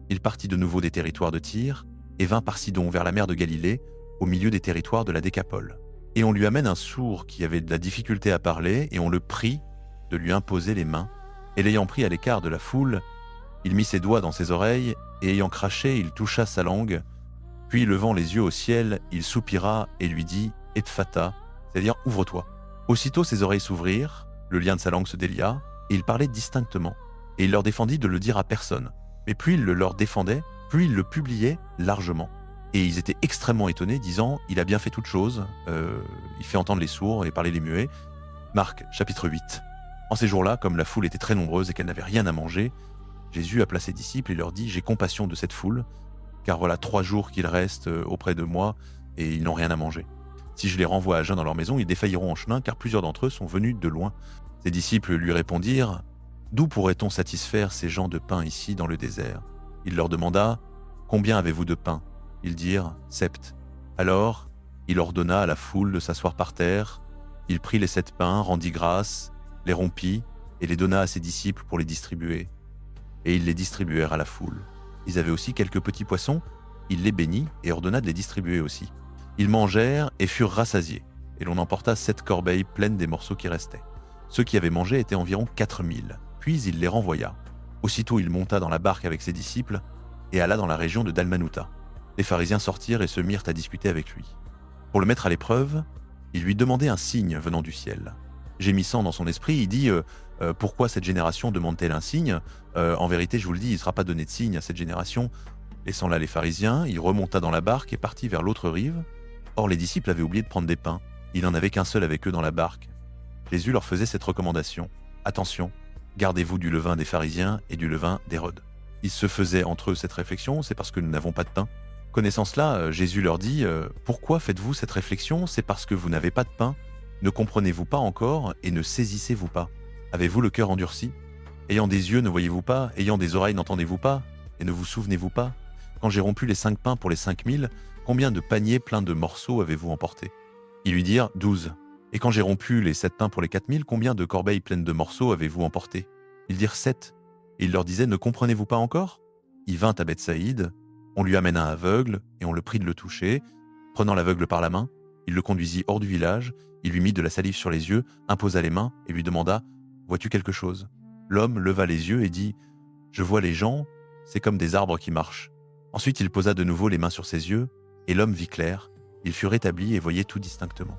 Il partit de nouveau des territoires de Tyr et vint par Sidon vers la mer de Galilée, au milieu des territoires de la Décapole. Et on lui amène un sourd qui avait de la difficulté à parler, et on le prie de lui imposer les mains. Et l'ayant pris à l'écart de la foule, il mit ses doigts dans ses oreilles, et ayant craché, il toucha sa langue. Puis, levant les yeux au ciel, il soupira et lui dit « Ephphatha », c'est-à-dire « Ouvre-toi ». Aussitôt ses oreilles s'ouvrirent, le lien de sa langue se délia, et il parlait distinctement. Et il leur défendit de le dire à personne. Mais plus il le leur défendait, plus il le publiait largement. Et ils étaient extrêmement étonnés, disant « Il a bien fait toutes choses, il fait entendre les sourds et parler les muets. » Marc, chapitre 8. En ces jours-là, comme la foule était très nombreuse et qu'elle n'avait rien à manger, Jésus appela ses disciples et leur dit « J'ai compassion de cette foule, car voilà 3 jours qu'ils restent auprès de moi et ils n'ont rien à manger. Si je les renvoie à jeun dans leur maison, ils défailliront en chemin, car plusieurs d'entre eux sont venus de loin. » Ses disciples lui répondirent « D'où pourrait-on satisfaire ces gens de pain ici dans le désert ?» Il leur demanda « Combien avez-vous de pain ?» Ils dirent « 7. » Alors, il ordonna à la foule de s'asseoir par terre. Il prit les 7 pains, rendit grâce, les rompit et les donna à ses disciples pour les distribuer. Et ils les distribuèrent à la foule. Ils avaient aussi quelques petits poissons. Il les bénit et ordonna de les distribuer aussi. Ils mangèrent et furent rassasiés. Et l'on emporta 7 corbeilles pleines des morceaux qui restaient. Ceux qui avaient mangé étaient environ 4000. Puis il les renvoya. Aussitôt il monta dans la barque avec ses disciples et alla dans la région de Dalmanutha. Les pharisiens sortirent et se mirent à discuter avec lui. Pour le mettre à l'épreuve, ils lui demandaient un signe venant du ciel. Gémissant dans son esprit, il dit pourquoi cette génération demande-t-elle un signe En vérité, je vous le dis, il ne sera pas donné de signe à cette génération. » Laissant là les pharisiens, il remonta dans la barque et partit vers l'autre rive. Or, les disciples avaient oublié de prendre des pains. Il n'en avait qu'un seul avec eux dans la barque. Jésus leur faisait cette recommandation. Attention, gardez-vous du levain des pharisiens et du levain d'Hérode. Ils se faisaient entre eux cette réflexion, c'est parce que nous n'avons pas de pain. Connaissant cela, Jésus leur dit pourquoi faites-vous cette réflexion? C'est parce que vous n'avez pas de pain. Ne comprenez-vous pas encore et ne saisissez-vous pas? Avez-vous le cœur endurci? Ayant des yeux, ne voyez-vous pas? Ayant des oreilles, n'entendez-vous pas? Et ne vous souvenez-vous pas? Quand j'ai rompu les 5 pains pour les 5000, combien de paniers pleins de morceaux avez-vous emporté? Ils lui dirent 12. Et quand j'ai rompu les 7 pains pour les 4000, combien de corbeilles pleines de morceaux avez-vous emporté? Ils dirent 7. Et il leur disait, ne comprenez-vous pas encore? Il vint à Bethsaïde, on lui amena un aveugle, et on le prit de le toucher. Prenant l'aveugle par la main, il le conduisit hors du village, il lui mit de la salive sur les yeux, imposa les mains, et lui demanda, vois-tu quelque chose? L'homme leva les yeux et dit, je vois les gens, c'est comme des arbres qui marchent. Ensuite il posa de nouveau les mains sur ses yeux, et l'homme vit clair, il fut rétabli et voyait tout distinctement.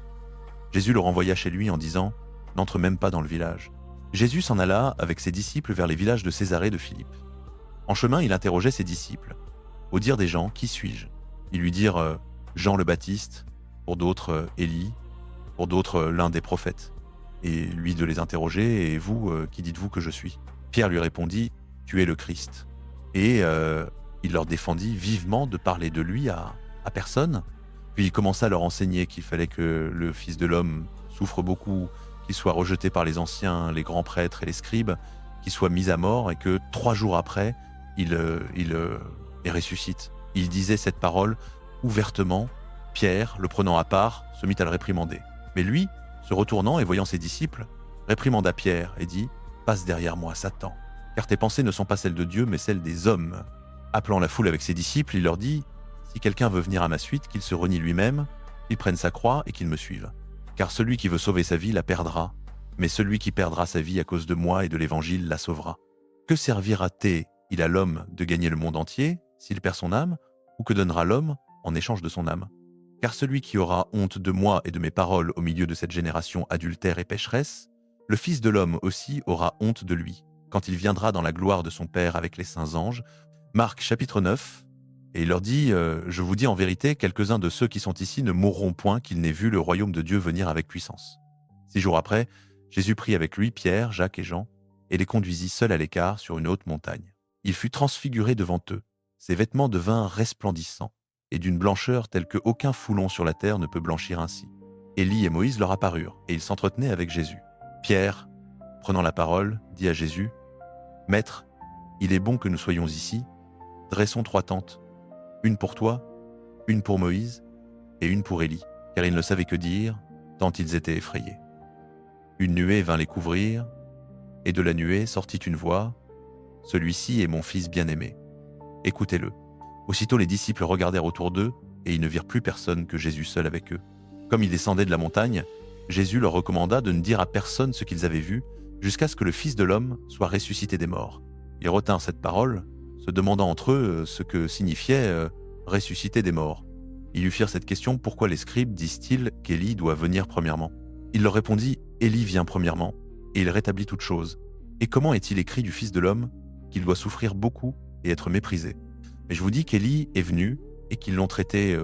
Jésus le renvoya chez lui en disant, n'entre même pas dans le village. Jésus s'en alla avec ses disciples vers les villages de Césarée de Philippe. En chemin, il interrogeait ses disciples. Au dire des gens, qui suis-je? Ils lui dirent Jean le Baptiste, pour d'autres Élie, pour d'autres l'un des prophètes. Et lui de les interroger, et vous, qui dites-vous que je suis? Pierre lui répondit, tu es le Christ. Et il leur défendit vivement de parler de lui à personne. Puis il commença à leur enseigner qu'il fallait que le Fils de l'homme souffre beaucoup, qu'il soit rejeté par les anciens, les grands prêtres et les scribes, qu'il soit mis à mort et que 3 jours après, il ressuscite. Il disait cette parole ouvertement. Pierre, le prenant à part, se mit à le réprimander. Mais lui, se retournant et voyant ses disciples, réprimanda Pierre et dit « Passe derrière moi, Satan, car tes pensées ne sont pas celles de Dieu, mais celles des hommes. » Appelant la foule avec ses disciples, il leur dit « Si quelqu'un veut venir à ma suite, qu'il se renie lui-même, qu'il prenne sa croix et qu'il me suive. Car celui qui veut sauver sa vie la perdra, mais celui qui perdra sa vie à cause de moi et de l'Évangile la sauvera. Que servira-t-il à l'homme de gagner le monde entier, s'il perd son âme, ou que donnera l'homme en échange de son âme? Car celui qui aura honte de moi et de mes paroles au milieu de cette génération adultère et pécheresse, le Fils de l'homme aussi aura honte de lui, quand il viendra dans la gloire de son Père avec les saints anges. » Marc chapitre 9, et il leur dit « Je vous dis en vérité, quelques-uns de ceux qui sont ici ne mourront point qu'ils n'aient vu le royaume de Dieu venir avec puissance. » 6 jours après, Jésus prit avec lui Pierre, Jacques et Jean, et les conduisit seuls à l'écart sur une haute montagne. Il fut transfiguré devant eux, ses vêtements devinrent resplendissants, et d'une blancheur telle que aucun foulon sur la terre ne peut blanchir ainsi. Élie et Moïse leur apparurent, et ils s'entretenaient avec Jésus. Pierre, prenant la parole, dit à Jésus, « Maître, il est bon que nous soyons ici. Dressons 3 tentes, une pour toi, une pour Moïse, et une pour Élie, car ils ne savaient que dire, tant ils étaient effrayés. Une nuée vint les couvrir, et de la nuée sortit une voix, « Celui-ci est mon fils bien-aimé. Écoutez-le. » Aussitôt les disciples regardèrent autour d'eux, et ils ne virent plus personne que Jésus seul avec eux. Comme ils descendaient de la montagne, Jésus leur recommanda de ne dire à personne ce qu'ils avaient vu, jusqu'à ce que le Fils de l'homme soit ressuscité des morts. Ils retinrent cette parole, se demandant entre eux ce que signifiait ressusciter des morts. Ils lui firent cette question, pourquoi les scribes disent-ils qu'Élie doit venir premièrement? Il leur répondit, Élie vient premièrement, et il rétablit toutes choses. Et comment est-il écrit du Fils de l'homme qu'il doit souffrir beaucoup et être méprisé? Mais je vous dis qu'Élie est venu et qu'ils l'ont traité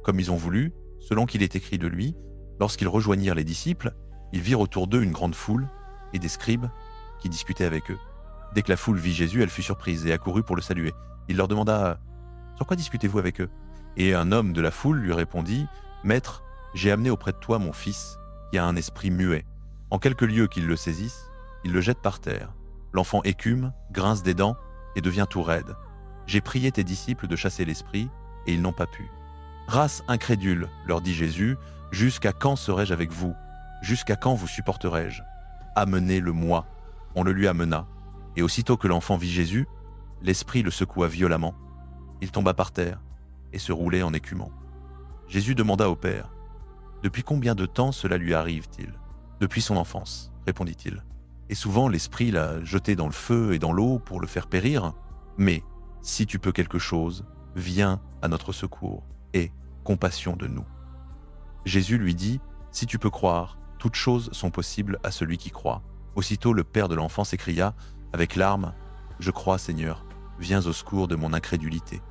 comme ils ont voulu, selon qu'il est écrit de lui. Lorsqu'ils rejoignirent les disciples, ils virent autour d'eux une grande foule et des scribes qui discutaient avec eux. Dès que la foule vit Jésus, elle fut surprise et accourut pour le saluer. Il leur demanda « Sur quoi discutez-vous avec eux ?» Et un homme de la foule lui répondit « Maître, j'ai amené auprès de toi mon fils, qui a un esprit muet. En quelques lieux qu'il le saisisse, il le jette par terre. L'enfant écume, grince des dents et devient tout raide. J'ai prié tes disciples de chasser l'esprit, et ils n'ont pas pu. » Race incrédule, leur dit Jésus, jusqu'à quand serai-je avec vous? Jusqu'à quand vous supporterai-je? Amenez-le-moi. On le lui amena. Et aussitôt que l'enfant vit Jésus, l'esprit le secoua violemment. Il tomba par terre et se roulait en écumant. Jésus demanda au Père, « Depuis combien de temps cela lui arrive-t-il » ? « Depuis son enfance, répondit-il. Et souvent l'esprit l'a jeté dans le feu et dans l'eau pour le faire périr. Mais si tu peux quelque chose, viens à à notre secours, aie compassion de nous. » Jésus lui dit, « Si tu peux croire, toutes choses sont possibles à celui qui croit. » Aussitôt le père de l'enfant s'écria, avec larmes, « Je crois, Seigneur, viens au secours de mon incrédulité. »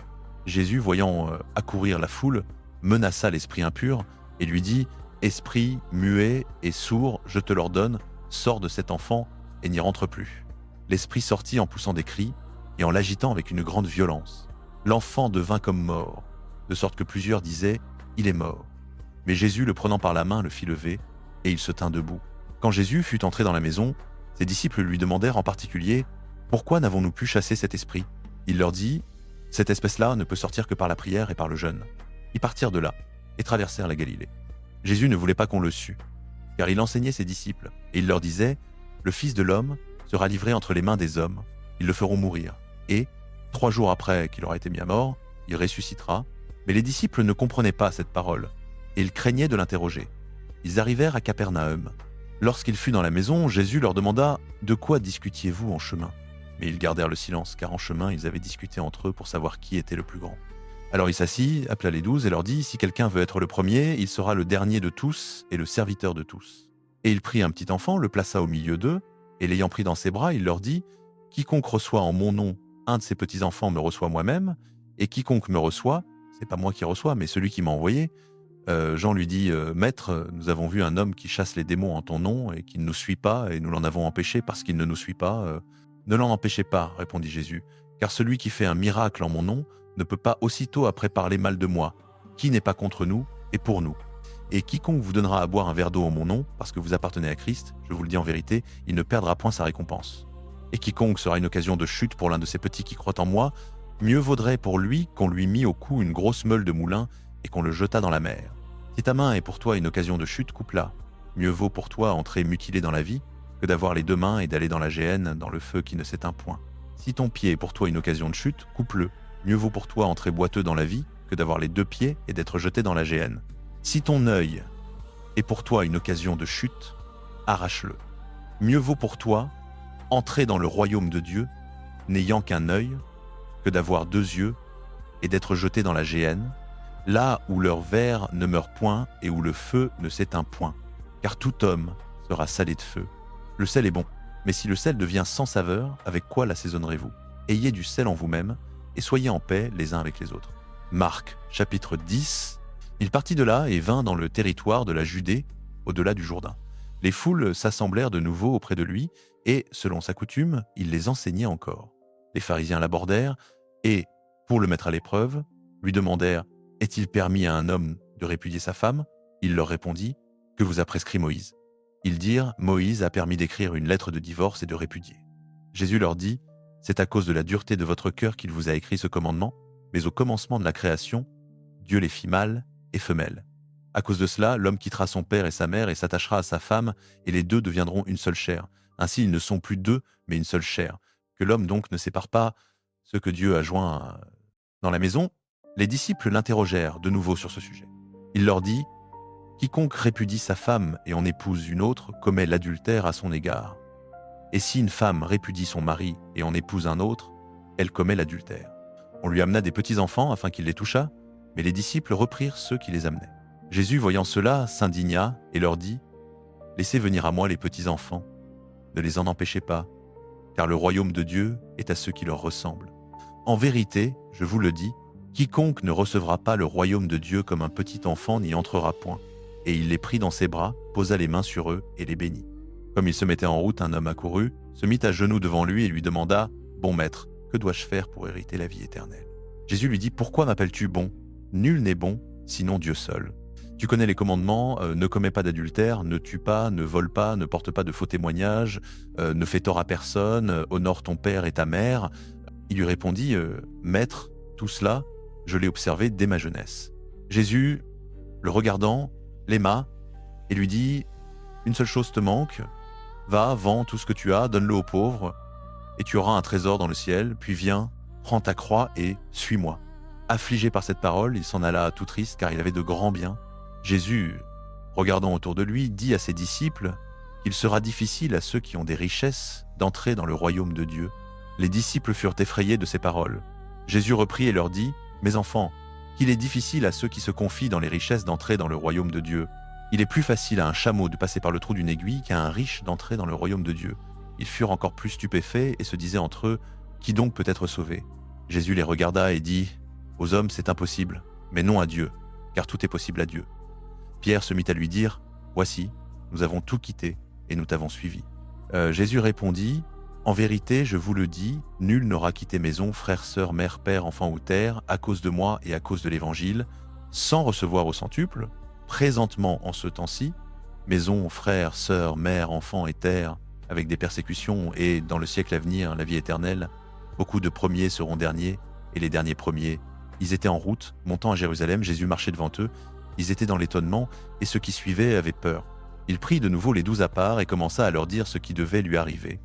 Jésus, voyant accourir la foule, menaça l'esprit impur et lui dit, « Esprit muet et sourd, je te l'ordonne, sors de cet enfant et n'y rentre plus. » L'esprit sortit en poussant des cris et en l'agitant avec une grande violence. L'enfant devint comme mort, de sorte que plusieurs disaient, « Il est mort. » Mais Jésus, le prenant par la main, le fit lever, et il se tint debout. Quand Jésus fut entré dans la maison, ses disciples lui demandèrent en particulier, « Pourquoi n'avons-nous pu chasser cet esprit ?» Il leur dit, « Cette espèce-là ne peut sortir que par la prière et par le jeûne. » Ils partirent de là et traversèrent la Galilée. Jésus ne voulait pas qu'on le sût, car il enseignait ses disciples, et il leur disait, « Le Fils de l'homme sera livré entre les mains des hommes, ils le feront mourir, et, 3 jours après qu'il aura été mis à mort, il ressuscitera. » Mais les disciples ne comprenaient pas cette parole, et ils craignaient de l'interroger. Ils arrivèrent à Capernaum. Lorsqu'il fut dans la maison, Jésus leur demanda, « De quoi discutiez-vous en chemin ?» Mais ils gardèrent le silence, car en chemin, ils avaient discuté entre eux pour savoir qui était le plus grand. Alors il s'assit, appela les 12 et leur dit, « Si quelqu'un veut être le premier, il sera le dernier de tous et le serviteur de tous. » Et il prit un petit enfant, le plaça au milieu d'eux, et l'ayant pris dans ses bras, il leur dit, « Quiconque reçoit en mon nom un de ces petits-enfants me reçoit moi-même, et quiconque me reçoit, c'est pas moi qui reçois, mais celui qui m'a envoyé. » Jean lui dit, « Maître, nous avons vu un homme qui chasse les démons en ton nom et qui ne nous suit pas, et nous l'en avons empêché parce qu'il ne nous suit pas. » « Ne l'en empêchez pas, répondit Jésus, car celui qui fait un miracle en mon nom ne peut pas aussitôt après parler mal de moi. Qui n'est pas contre nous est pour nous. Et quiconque vous donnera à boire un verre d'eau en mon nom, parce que vous appartenez à Christ, je vous le dis en vérité, il ne perdra point sa récompense. Et quiconque sera une occasion de chute pour l'un de ces petits qui croient en moi, mieux vaudrait pour lui qu'on lui mît au cou une grosse meule de moulin et qu'on le jetât dans la mer. Si ta main est pour toi une occasion de chute, coupe-la. Mieux vaut pour toi entrer mutilé dans la vie que d'avoir les 2 mains et d'aller dans la géhenne, dans le feu qui ne s'éteint point. Si ton pied est pour toi une occasion de chute, coupe-le. Mieux vaut pour toi entrer boiteux dans la vie que d'avoir les 2 pieds et d'être jeté dans la géhenne. Si ton œil est pour toi une occasion de chute, arrache-le. Mieux vaut pour toi entrer dans le royaume de Dieu, n'ayant qu'un œil, que d'avoir 2 yeux et d'être jeté dans la géhenne, là où leur ver ne meurt point et où le feu ne s'éteint point. Car tout homme sera salé de feu. Le sel est bon, mais si le sel devient sans saveur, avec quoi l'assaisonnerez-vous? Ayez du sel en vous-même, et soyez en paix les uns avec les autres. Marc, chapitre 10. Il partit de là et vint dans le territoire de la Judée, au-delà du Jourdain. Les foules s'assemblèrent de nouveau auprès de lui, et, selon sa coutume, il les enseignait encore. Les pharisiens l'abordèrent, et, pour le mettre à l'épreuve, lui demandèrent, « Est-il permis à un homme de répudier sa femme ?» Il leur répondit, « Que vous a prescrit Moïse ?» Ils dirent, « Moïse a permis d'écrire une lettre de divorce et de répudier. » Jésus leur dit, « C'est à cause de la dureté de votre cœur qu'il vous a écrit ce commandement, mais au commencement de la création, Dieu les fit mâles et femelles. À cause de cela, l'homme quittera son père et sa mère et s'attachera à sa femme, et les 2 deviendront une seule chair. Ainsi, ils ne sont plus 2, mais une seule chair. Que l'homme donc ne sépare pas ce que Dieu a joint. » Dans la maison, les disciples l'interrogèrent de nouveau sur ce sujet. Il leur dit, « Quiconque répudie sa femme et en épouse une autre commet l'adultère à son égard. Et si une femme répudie son mari et en épouse un autre, elle commet l'adultère. » On lui amena des petits-enfants afin qu'il les touchât, mais les disciples reprirent ceux qui les amenaient. Jésus, voyant cela, s'indigna et leur dit, « Laissez venir à moi les petits-enfants, ne les en empêchez pas, car le royaume de Dieu est à ceux qui leur ressemblent. En vérité, je vous le dis, quiconque ne recevra pas le royaume de Dieu comme un petit enfant n'y entrera point. » Et il les prit dans ses bras, posa les mains sur eux et les bénit. Comme il se mettait en route, un homme accourut, se mit à genoux devant lui et lui demanda, « Bon maître, que dois-je faire pour hériter la vie éternelle ?» Jésus lui dit, « Pourquoi m'appelles-tu bon? Nul n'est bon, sinon Dieu seul. Tu connais les commandements, ne commets pas d'adultère, ne tue pas, ne vole pas, ne porte pas de faux témoignages, ne fais tort à personne, honore ton père et ta mère. » Il lui répondit, « Maître, tout cela, je l'ai observé dès ma jeunesse. » Jésus, le regardant, l'aima et lui dit, « Une seule chose te manque, va, vends tout ce que tu as, donne-le aux pauvres, et tu auras un trésor dans le ciel, puis viens, prends ta croix et suis-moi. » Affligé par cette parole, il s'en alla tout triste car il avait de grands biens. Jésus, regardant autour de lui, dit à ses disciples qu'il sera difficile à ceux qui ont des richesses d'entrer dans le royaume de Dieu. Les disciples furent effrayés de ces paroles. Jésus reprit et leur dit, « Mes enfants, qu'il est difficile à ceux qui se confient dans les richesses d'entrer dans le royaume de Dieu. Il est plus facile à un chameau de passer par le trou d'une aiguille qu'à un riche d'entrer dans le royaume de Dieu. Ils furent encore plus stupéfaits et se disaient entre eux, qui donc peut être sauvé? Jésus les regarda et dit, aux hommes c'est impossible, mais non à Dieu, car tout est possible à Dieu. Pierre se mit à lui dire, voici, nous avons tout quitté et nous t'avons suivi. Jésus répondit, en vérité, je vous le dis, nul n'aura quitté maison, frère, sœur, mère, père, enfant ou terre, à cause de moi et à cause de l'Évangile, sans recevoir au centuple, présentement en ce temps-ci, maison, frère, sœur, mère, enfant et terre, avec des persécutions et, dans le siècle à venir, la vie éternelle. Beaucoup de premiers seront derniers et les derniers premiers. Ils étaient en route, montant à Jérusalem, Jésus marchait devant eux, ils étaient dans l'étonnement et ceux qui suivaient avaient peur. Il prit de nouveau les 12 à part et commença à leur dire ce qui devait lui arriver.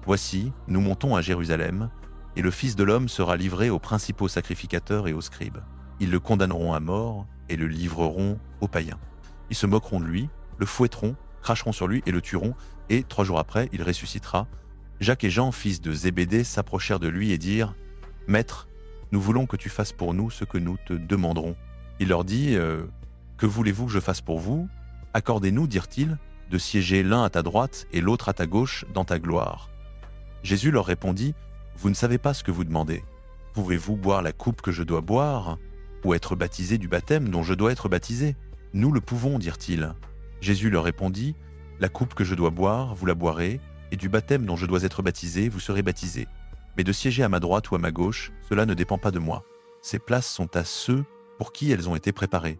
Voici, nous montons à Jérusalem, et le Fils de l'homme sera livré aux principaux sacrificateurs et aux scribes. Ils le condamneront à mort et le livreront aux païens. Ils se moqueront de lui, le fouetteront, cracheront sur lui et le tueront, et 3 jours après, il ressuscitera. Jacques et Jean, fils de Zébédée, s'approchèrent de lui et dirent « Maître, nous voulons que tu fasses pour nous ce que nous te demanderons. » Il leur dit « Que voulez-vous que je fasse pour vous ? Accordez-nous, dirent-ils, de siéger l'un à ta droite et l'autre à ta gauche dans ta gloire. » Jésus leur répondit « Vous ne savez pas ce que vous demandez. Pouvez-vous boire la coupe que je dois boire, ou être baptisé du baptême dont je dois être baptisé ? Nous le pouvons, dirent-ils. Jésus leur répondit « La coupe que je dois boire, vous la boirez, et du baptême dont je dois être baptisé, vous serez baptisés. Mais de siéger à ma droite ou à ma gauche, cela ne dépend pas de moi. Ces places sont à ceux pour qui elles ont été préparées. »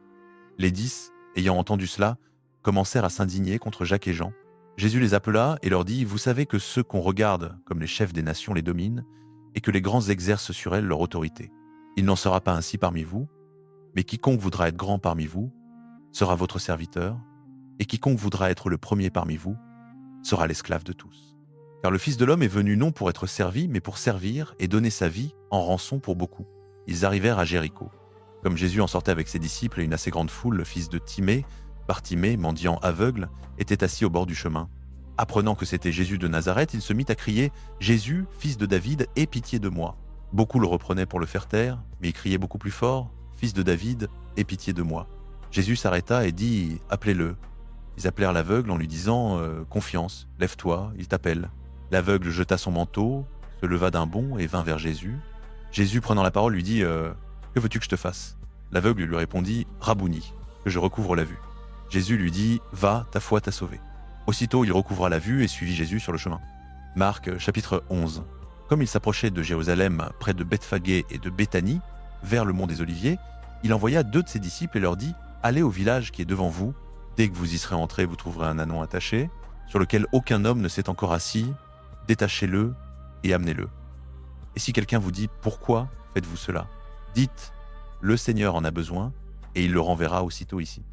Les 10, ayant entendu cela, commencèrent à s'indigner contre Jacques et Jean. Jésus les appela et leur dit « Vous savez que ceux qu'on regarde comme les chefs des nations les dominent, et que les grands exercent sur elles leur autorité. Il n'en sera pas ainsi parmi vous, mais quiconque voudra être grand parmi vous sera votre serviteur, et quiconque voudra être le premier parmi vous sera l'esclave de tous. Car le Fils de l'homme est venu non pour être servi, mais pour servir et donner sa vie en rançon pour beaucoup. » Ils arrivèrent à Jéricho. Comme Jésus en sortait avec ses disciples et une assez grande foule, le fils de Timée, Bartimée, mendiant aveugle, était assis au bord du chemin. Apprenant que c'était Jésus de Nazareth, il se mit à crier « Jésus, fils de David, aie pitié de moi !» Beaucoup le reprenaient pour le faire taire, mais il criait beaucoup plus fort « Fils de David, aie pitié de moi !» Jésus s'arrêta et dit « Appelez-le !» Ils appelèrent l'aveugle en lui disant « Confiance, lève-toi, il t'appelle. » L'aveugle jeta son manteau, se leva d'un bond et vint vers Jésus. Jésus, prenant la parole, lui dit « Que veux-tu que je te fasse ?» L'aveugle lui répondit « Rabouni, que je recouvre la vue. » Jésus lui dit « Va, ta foi t'a sauvé. » Aussitôt il recouvra la vue et suivit Jésus sur le chemin. Marc chapitre 11. Comme il s'approchait de Jérusalem, près de Bethphagée et de Béthanie, vers le mont des Oliviers, il envoya 2 de ses disciples et leur dit « Allez au village qui est devant vous. Dès que vous y serez entrés, vous trouverez un ânon attaché, sur lequel aucun homme ne s'est encore assis. Détachez-le et amenez-le. Et si quelqu'un vous dit « Pourquoi faites-vous cela ?» Dites « Le Seigneur en a besoin, et il le renverra aussitôt ici. »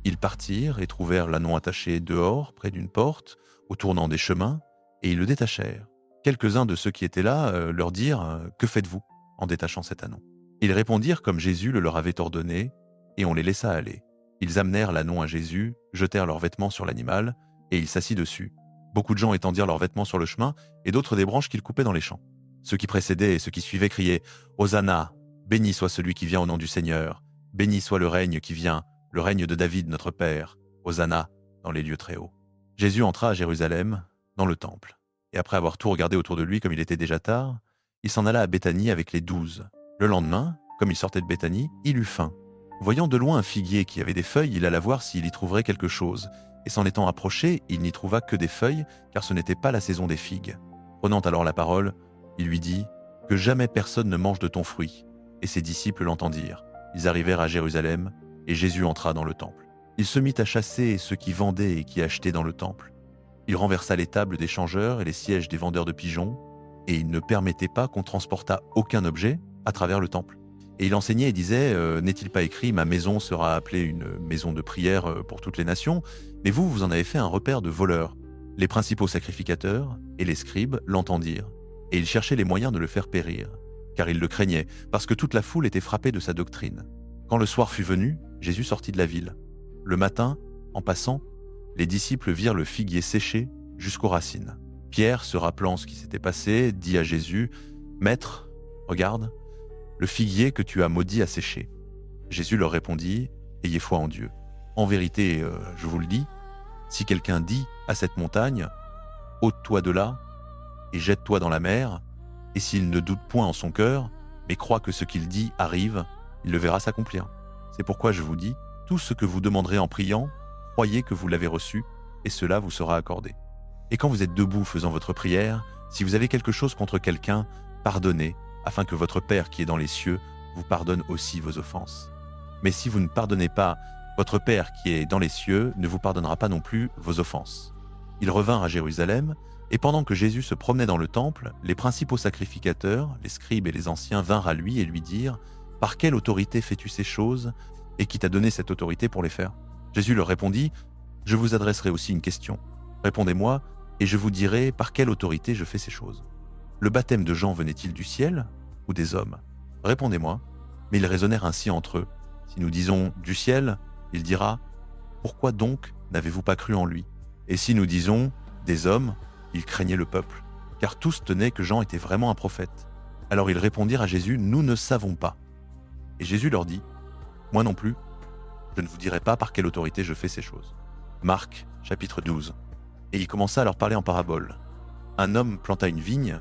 Ils partirent et trouvèrent l'ânon attaché dehors, près d'une porte, au tournant des chemins, et ils le détachèrent. Quelques-uns de ceux qui étaient là leur dirent « Que faites-vous » en détachant cet ânon. Ils répondirent comme Jésus le leur avait ordonné, et on les laissa aller. Ils amenèrent l'ânon à Jésus, jetèrent leurs vêtements sur l'animal, et il s'assit dessus. Beaucoup de gens étendirent leurs vêtements sur le chemin, et d'autres des branches qu'ils coupaient dans les champs. Ceux qui précédaient et ceux qui suivaient criaient « Hosanna, béni soit celui qui vient au nom du Seigneur, béni soit le règne qui vient, le règne de David notre Père, Hosanna dans les lieux très hauts. » Jésus entra à Jérusalem, dans le temple, et après avoir tout regardé autour de lui comme il était déjà tard, il s'en alla à Béthanie avec les 12. Le lendemain, comme il sortait de Béthanie, il eut faim. Voyant de loin un figuier qui avait des feuilles, il alla voir s'il y trouverait quelque chose, et s'en étant approché, il n'y trouva que des feuilles, car ce n'était pas la saison des figues. Prenant alors la parole, il lui dit « Que jamais personne ne mange de ton fruit. » Et ses disciples l'entendirent. Ils arrivèrent à Jérusalem, et Jésus entra dans le temple. Il se mit à chasser ceux qui vendaient et qui achetaient dans le temple. Il renversa les tables des changeurs et les sièges des vendeurs de pigeons, et il ne permettait pas qu'on transportât aucun objet à travers le temple. Et il enseignait et disait « N'est-il pas écrit, ma maison sera appelée une maison de prière pour toutes les nations, mais vous, vous en avez fait un repère de voleurs. » Les principaux sacrificateurs et les scribes l'entendirent, et ils cherchaient les moyens de le faire périr, car ils le craignaient, parce que toute la foule était frappée de sa doctrine. Quand le soir fut venu, Jésus sortit de la ville. Le matin, en passant, les disciples virent le figuier séché jusqu'aux racines. Pierre, se rappelant ce qui s'était passé, dit à Jésus « Maître, regarde, le figuier que tu as maudit a séché. » Jésus leur répondit, « Ayez foi en Dieu. En vérité, je vous le dis, si quelqu'un dit à cette montagne, « Ôte-toi de là et jette-toi dans la mer », et s'il ne doute point en son cœur, mais croit que ce qu'il dit arrive, il le verra s'accomplir. C'est pourquoi je vous dis, tout ce que vous demanderez en priant, croyez que vous l'avez reçu, et cela vous sera accordé. Et quand vous êtes debout faisant votre prière, si vous avez quelque chose contre quelqu'un, pardonnez, afin que votre Père qui est dans les cieux vous pardonne aussi vos offenses. Mais si vous ne pardonnez pas, votre Père qui est dans les cieux ne vous pardonnera pas non plus vos offenses. » Ils revinrent à Jérusalem, et pendant que Jésus se promenait dans le temple, les principaux sacrificateurs, les scribes et les anciens vinrent à lui et lui dirent « Par quelle autorité fais-tu ces choses, et qui t'a donné cette autorité pour les faire ?» Jésus leur répondit « Je vous adresserai aussi une question. Répondez-moi, et je vous dirai par quelle autorité je fais ces choses. Le baptême de Jean venait-il du ciel ou des hommes? Répondez-moi. » Mais ils raisonnèrent ainsi entre eux. Si nous disons « du ciel », il dira « Pourquoi donc n'avez-vous pas cru en lui ?» Et si nous disons « des hommes », ils craignaient le peuple, car tous tenaient que Jean était vraiment un prophète. Alors ils répondirent à Jésus « Nous ne savons pas. » Et Jésus leur dit « Moi non plus, je ne vous dirai pas par quelle autorité je fais ces choses. » Marc, chapitre 12. Et il commença à leur parler en parabole. Un homme planta une vigne,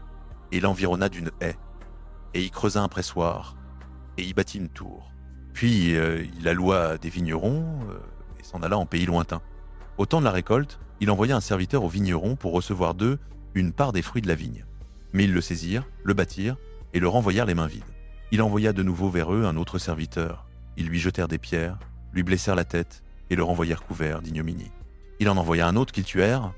et l'environna d'une haie, et y creusa un pressoir, et y bâtit une tour. Puis il alloua des vignerons, et s'en alla en pays lointain. Au temps de la récolte, il envoya un serviteur aux vignerons pour recevoir d'eux une part des fruits de la vigne. Mais ils le saisirent, le battirent, et le renvoyèrent les mains vides. Il envoya de nouveau vers eux un autre serviteur. Ils lui jetèrent des pierres, lui blessèrent la tête, et le renvoyèrent couvert d'ignominie. Il en envoya un autre qu'ils tuèrent,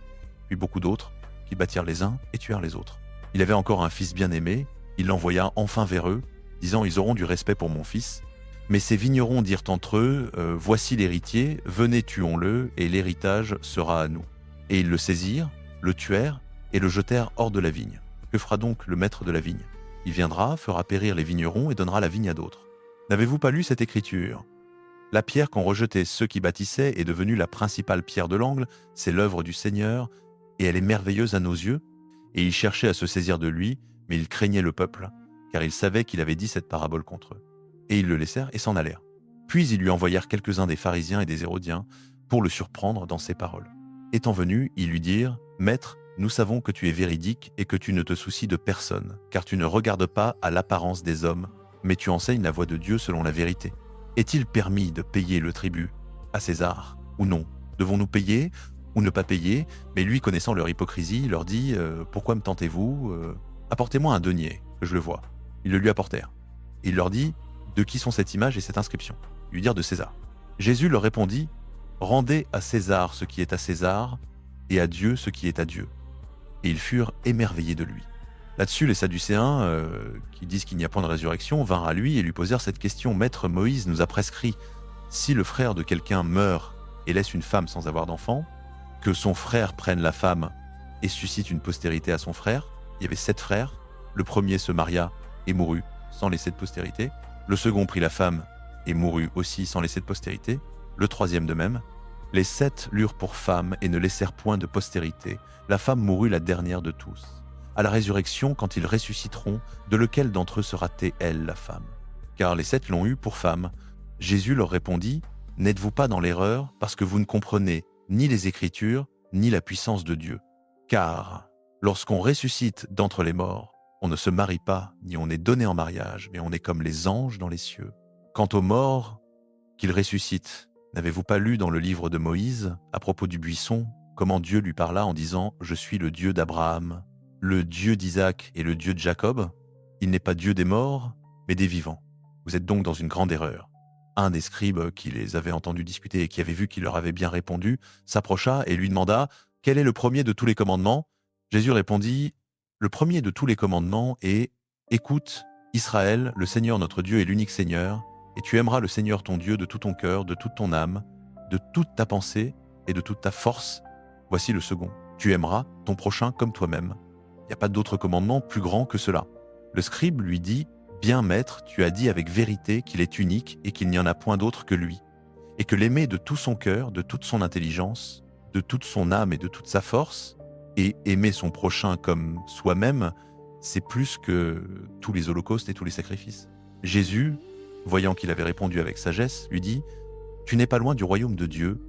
puis beaucoup d'autres, qui battirent les uns et tuèrent les autres. Il avait encore un fils bien-aimé, il l'envoya enfin vers eux, disant « Ils auront du respect pour mon fils ». Mais ces vignerons dirent entre eux « Voici l'héritier, venez tuons-le, et l'héritage sera à nous. » Et ils le saisirent, le tuèrent, et le jetèrent hors de la vigne. Que fera donc le maître de la vigne? Il viendra, fera périr les vignerons et donnera la vigne à d'autres. N'avez-vous pas lu cette écriture? La pierre qu'ont rejetée ceux qui bâtissaient est devenue la principale pierre de l'angle, c'est l'œuvre du Seigneur, et elle est merveilleuse à nos yeux. Et ils cherchaient à se saisir de lui, mais ils craignaient le peuple, car ils savaient qu'il avait dit cette parabole contre eux. Et ils le laissèrent et s'en allèrent. Puis ils lui envoyèrent quelques-uns des pharisiens et des hérodiens pour le surprendre dans ses paroles. Étant venus, ils lui dirent « Maître, nous savons que tu es véridique et que tu ne te soucies de personne, car tu ne regardes pas à l'apparence des hommes, mais tu enseignes la voie de Dieu selon la vérité. Est-il permis de payer le tribut à César ou non? Devons-nous payer ou ne pas payer ?» Mais lui, connaissant leur hypocrisie, leur dit « Pourquoi me tentez-vous? Apportez-moi un denier, que je le voie. » Ils le lui apportèrent. Et il leur dit « De qui sont cette image et cette inscription ?» Ils lui dirent « De César. » Jésus leur répondit « Rendez à César ce qui est à César, et à Dieu ce qui est à Dieu. » Et ils furent émerveillés de lui. Là-dessus, les Sadducéens, qui disent qu'il n'y a point de résurrection, vinrent à lui et lui posèrent cette question. « Maître, Moïse nous a prescrit, si le frère de quelqu'un meurt et laisse une femme sans avoir d'enfant, que son frère prenne la femme et suscite une postérité à son frère. Il y avait 7 frères. Le premier se maria et mourut sans laisser de postérité. Le second prit la femme et mourut aussi sans laisser de postérité. Le troisième de même. Les 7 l'eurent pour femme et ne laissèrent point de postérité. La femme mourut la dernière de tous. À la résurrection, quand ils ressusciteront, de lequel d'entre eux sera-t-elle la femme? Car les 7 l'ont eue pour femme. Jésus leur répondit, « N'êtes-vous pas dans l'erreur parce que vous ne comprenez ni les Écritures, ni la puissance de Dieu? Car lorsqu'on ressuscite d'entre les morts, on ne se marie pas, ni on est donné en mariage, mais on est comme les anges dans les cieux. Quant aux morts qu'ils ressuscitent, n'avez-vous pas lu dans le livre de Moïse, à propos du buisson, comment Dieu lui parla en disant « Je suis le Dieu d'Abraham, le Dieu d'Isaac et le Dieu de Jacob. Il n'est pas Dieu des morts, mais des vivants. Vous êtes donc dans une grande erreur. » Un des scribes qui les avait entendus discuter et qui avait vu qu'il leur avait bien répondu, s'approcha et lui demanda « Quel est le premier de tous les commandements ?» Jésus répondit « Le premier de tous les commandements est « Écoute, Israël, le Seigneur notre Dieu est l'unique Seigneur, et tu aimeras le Seigneur ton Dieu de tout ton cœur, de toute ton âme, de toute ta pensée et de toute ta force. Voici le second. Tu aimeras ton prochain comme toi-même. Il n'y a pas d'autre commandement plus grand que cela. » Le scribe lui dit « Bien maître, tu as dit avec vérité qu'il est unique et qu'il n'y en a point d'autre que lui, et que l'aimer de tout son cœur, de toute son intelligence, de toute son âme et de toute sa force, et aimer son prochain comme soi-même, c'est plus que tous les holocaustes et tous les sacrifices. » Jésus voyant qu'il avait répondu avec sagesse, lui dit « Tu n'es pas loin du royaume de Dieu »,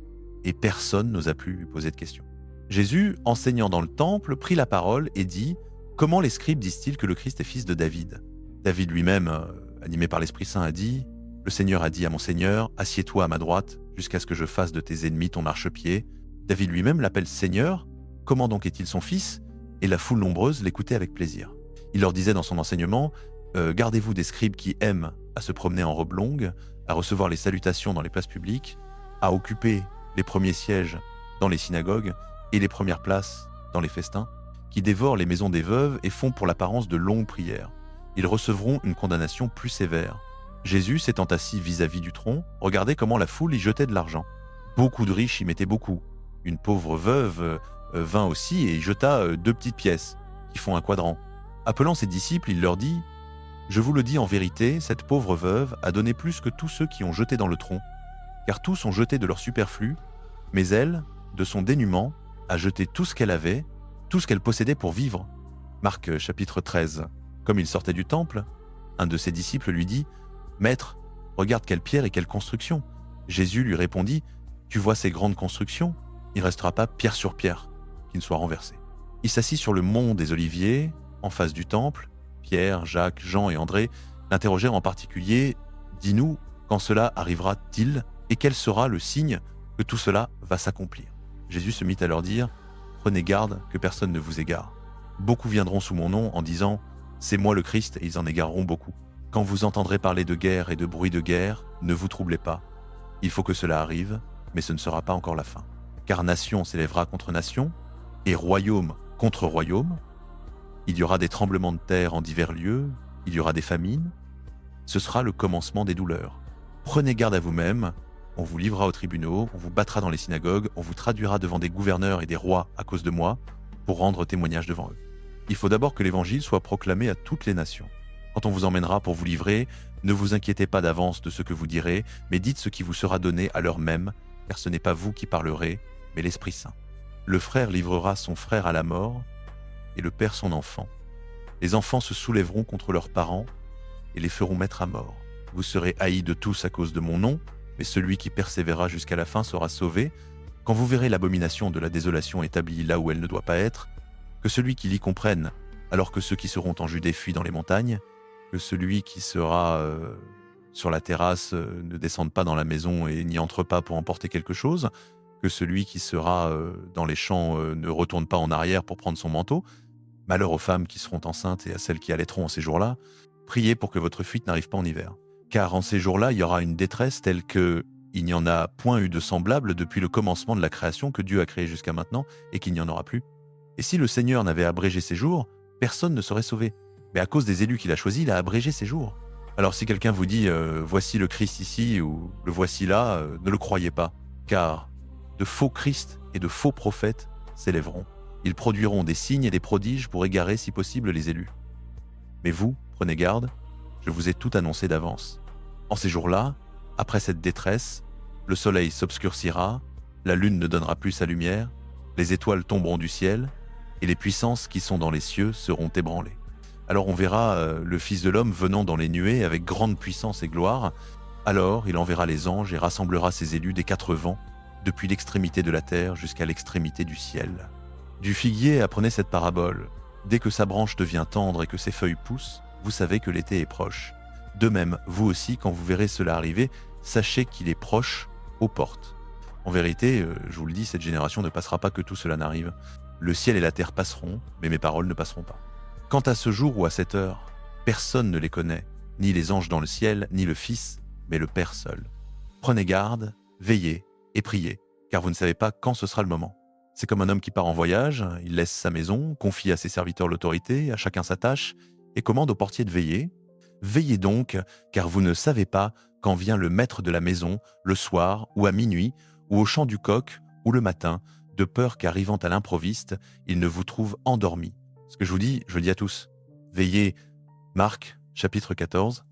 et personne n'osa plus lui poser de questions. Jésus, enseignant dans le temple, prit la parole et dit « Comment les scribes disent-ils que le Christ est fils de David ?» David lui-même, animé par l'Esprit Saint, a dit « Le Seigneur a dit à mon Seigneur, assieds-toi à ma droite, jusqu'à ce que je fasse de tes ennemis ton marchepied. » David lui-même l'appelle Seigneur. Comment donc est-il son fils ? Et la foule nombreuse l'écoutait avec plaisir. Il leur disait dans son enseignement Gardez-vous des scribes qui aiment à se promener en robe longue, à recevoir les salutations dans les places publiques, à occuper les premiers sièges dans les synagogues et les premières places dans les festins, qui dévorent les maisons des veuves et font pour l'apparence de longues prières. Ils recevront une condamnation plus sévère. Jésus, s'étant assis vis-à-vis du tronc, regardait comment la foule y jetait de l'argent. Beaucoup de riches y mettaient beaucoup. Une pauvre veuve vint aussi et y jeta 2 petites pièces, qui font un quadrant. Appelant ses disciples, il leur dit « Je vous le dis en vérité, cette pauvre veuve a donné plus que tous ceux qui ont jeté dans le tronc, car tous ont jeté de leur superflu, mais elle, de son dénuement, a jeté tout ce qu'elle avait, tout ce qu'elle possédait pour vivre. » Marc chapitre 13. Comme il sortait du temple, un de ses disciples lui dit « Maître, regarde quelle pierre et quelle construction !» Jésus lui répondit « Tu vois ces grandes constructions ? Il ne restera pas pierre sur pierre qui ne soit renversée. » Il s'assit sur le mont des Oliviers, en face du temple. Pierre, Jacques, Jean et André l'interrogèrent en particulier « Dis-nous, quand cela arrivera-t-il et quel sera le signe que tout cela va s'accomplir ?» Jésus se mit à leur dire « Prenez garde que personne ne vous égare. Beaucoup viendront sous mon nom en disant « C'est moi le Christ » et ils en égareront beaucoup. Quand vous entendrez parler de guerre et de bruit de guerre, ne vous troublez pas. Il faut que cela arrive, mais ce ne sera pas encore la fin. Car nation s'élèvera contre nation, et royaume contre royaume. Il y aura des tremblements de terre en divers lieux, il y aura des famines. Ce sera le commencement des douleurs. Prenez garde à vous-même, on vous livrera aux tribunaux, on vous battra dans les synagogues, on vous traduira devant des gouverneurs et des rois à cause de moi, pour rendre témoignage devant eux. Il faut d'abord que l'évangile soit proclamé à toutes les nations. Quand on vous emmènera pour vous livrer, ne vous inquiétez pas d'avance de ce que vous direz, mais dites ce qui vous sera donné à l'heure même, car ce n'est pas vous qui parlerez, mais l'Esprit Saint. Le frère livrera son frère à la mort, et le père son enfant. Les enfants se soulèveront contre leurs parents, et les feront mettre à mort. Vous serez haïs de tous à cause de mon nom, mais celui qui persévérera jusqu'à la fin sera sauvé. Quand vous verrez l'abomination de la désolation établie là où elle ne doit pas être, que celui qui l'y comprenne, alors que ceux qui seront en Judée fuient dans les montagnes, que celui qui sera sur la terrasse ne descende pas dans la maison et n'y entre pas pour emporter quelque chose, que celui qui sera dans les champs ne retourne pas en arrière pour prendre son manteau. Malheur aux femmes qui seront enceintes et à celles qui allaiteront en ces jours-là. Priez pour que votre fuite n'arrive pas en hiver. Car en ces jours-là, il y aura une détresse telle que il n'y en a point eu de semblable depuis le commencement de la création que Dieu a créé jusqu'à maintenant et qu'il n'y en aura plus. Et si le Seigneur n'avait abrégé ses jours, personne ne serait sauvé. Mais à cause des élus qu'il a choisis, il a abrégé ses jours. Alors si quelqu'un vous dit « Voici le Christ ici » ou « Le voici là », ne le croyez pas. Car de faux Christ et de faux prophètes s'élèveront. Ils produiront des signes et des prodiges pour égarer si possible les élus. Mais vous, prenez garde, je vous ai tout annoncé d'avance. En ces jours-là, après cette détresse, le soleil s'obscurcira, la lune ne donnera plus sa lumière, les étoiles tomberont du ciel, et les puissances qui sont dans les cieux seront ébranlées. Alors on verra le Fils de l'homme venant dans les nuées avec grande puissance et gloire. Alors il enverra les anges et rassemblera ses élus des 4 vents, depuis l'extrémité de la terre jusqu'à l'extrémité du ciel. Du figuier apprenez cette parabole. Dès que sa branche devient tendre et que ses feuilles poussent, vous savez que l'été est proche. De même, vous aussi, quand vous verrez cela arriver, sachez qu'il est proche aux portes. En vérité, je vous le dis, cette génération ne passera pas que tout cela n'arrive. Le ciel et la terre passeront, mais mes paroles ne passeront pas. Quant à ce jour ou à cette heure, personne ne les connaît, ni les anges dans le ciel, ni le Fils, mais le Père seul. Prenez garde, veillez et priez, car vous ne savez pas quand ce sera le moment. C'est comme un homme qui part en voyage, il laisse sa maison, confie à ses serviteurs l'autorité, à chacun sa tâche, et commande au portier de veiller. Veillez donc, car vous ne savez pas quand vient le maître de la maison, le soir, ou à minuit, ou au chant du coq, ou le matin, de peur qu'arrivant à l'improviste, il ne vous trouve endormi. Ce que je vous dis, je le dis à tous. Veillez. Marc, chapitre 14.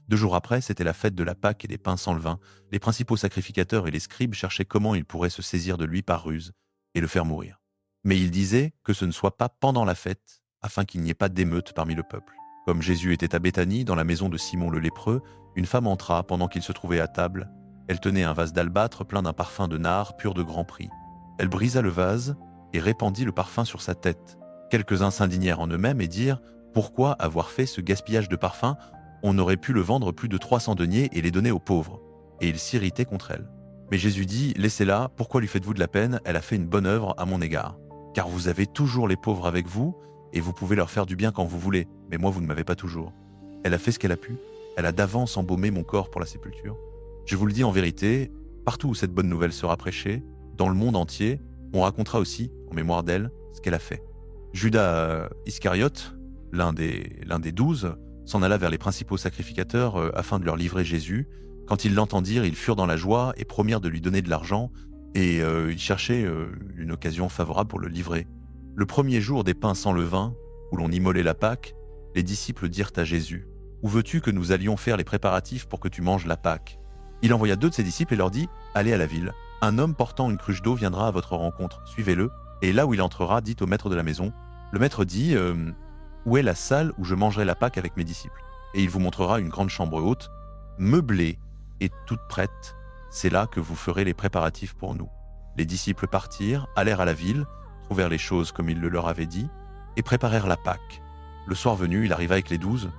2 jours après, c'était la fête de la Pâque et des pains sans levain. Les principaux sacrificateurs et les scribes cherchaient comment ils pourraient se saisir de lui par ruse et le faire mourir. Mais ils disaient que ce ne soit pas pendant la fête, afin qu'il n'y ait pas d'émeute parmi le peuple. Comme Jésus était à Béthanie, dans la maison de Simon le lépreux, une femme entra pendant qu'il se trouvait à table. Elle tenait un vase d'albâtre plein d'un parfum de nard pur de grand prix. Elle brisa le vase et répandit le parfum sur sa tête. Quelques-uns s'indignèrent en eux-mêmes et dirent « Pourquoi avoir fait ce gaspillage de parfum? On aurait pu le vendre plus de 300 deniers et les donner aux pauvres. » Et ils s'irritaient contre elle. Mais Jésus dit « Laissez-la, pourquoi lui faites-vous de la peine? Elle a fait une bonne œuvre à mon égard. Car vous avez toujours les pauvres avec vous, et vous pouvez leur faire du bien quand vous voulez, mais moi vous ne m'avez pas toujours. Elle a fait ce qu'elle a pu, elle a d'avance embaumé mon corps pour la sépulture. Je vous le dis en vérité, partout où cette bonne nouvelle sera prêchée, dans le monde entier, on racontera aussi, en mémoire d'elle, ce qu'elle a fait. » Judas Iscariote, l'un des 12, s'en alla vers les principaux sacrificateurs afin de leur livrer Jésus. Quand ils l'entendirent, ils furent dans la joie et promirent de lui donner de l'argent, et ils cherchaient une occasion favorable pour le livrer. Le premier jour des pains sans levain, où l'on immolait la Pâque, les disciples dirent à Jésus « Où veux-tu que nous allions faire les préparatifs pour que tu manges la Pâque ?» Il envoya 2 de ses disciples et leur dit « Allez à la ville. Un homme portant une cruche d'eau viendra à votre rencontre. Suivez-le. Et là où il entrera, dites au maître de la maison. Le maître dit Où est la salle où je mangerai la Pâque avec mes disciples? Et il vous montrera une grande chambre haute, meublée et toute prête. C'est là que vous ferez les préparatifs pour nous. » Les disciples partirent, allèrent à la ville, trouvèrent les choses comme il le leur avait dit, et préparèrent la Pâque. Le soir venu, il arriva avec les 12.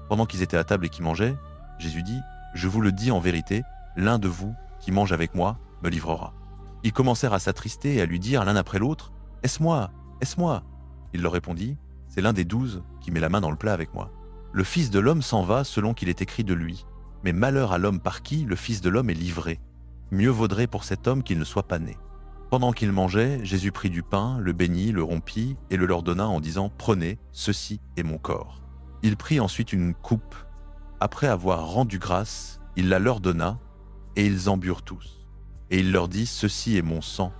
Pendant qu'ils étaient à table et qu'ils mangeaient, Jésus dit « Je vous le dis en vérité, l'un de vous qui mange avec moi me livrera. » Ils commencèrent à s'attrister et à lui dire l'un après l'autre « Est-ce moi? Est-ce moi ?» Il leur répondit « C'est l'un des 12 qui met la main dans le plat avec moi. Le Fils de l'homme s'en va selon qu'il est écrit de lui, mais malheur à l'homme par qui le Fils de l'homme est livré. Mieux vaudrait pour cet homme qu'il ne soit pas né. » Pendant qu'ils mangeaient, Jésus prit du pain, le bénit, le rompit et le leur donna en disant « Prenez, ceci est mon corps. » Il prit ensuite une coupe. Après avoir rendu grâce, il la leur donna, et ils en burent tous. Et il leur dit « Ceci est mon sang,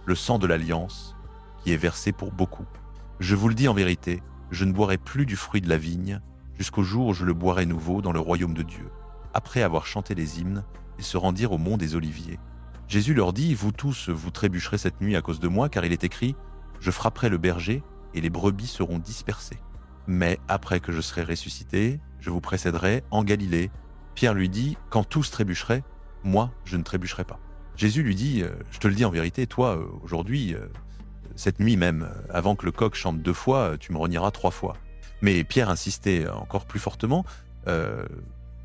le sang de l'alliance, qui est versé pour beaucoup. Je vous le dis en vérité, je ne boirai plus du fruit de la vigne, jusqu'au jour où je le boirai nouveau dans le royaume de Dieu. » Après avoir chanté les hymnes, ils se rendirent au mont des Oliviers. Jésus leur dit « Vous tous, vous trébucherez cette nuit à cause de moi, car il est écrit « Je frapperai le berger, et les brebis seront dispersées. » Mais après que je serai ressuscité, je vous précéderai en Galilée. Pierre lui dit « Quand tous trébucheraient, moi, je ne trébucherai pas. » Jésus lui dit « Je te le dis en vérité, toi, aujourd'hui, cette nuit même, avant que le coq chante 2 fois, tu me renieras 3 fois. » Mais Pierre insistait encore plus fortement «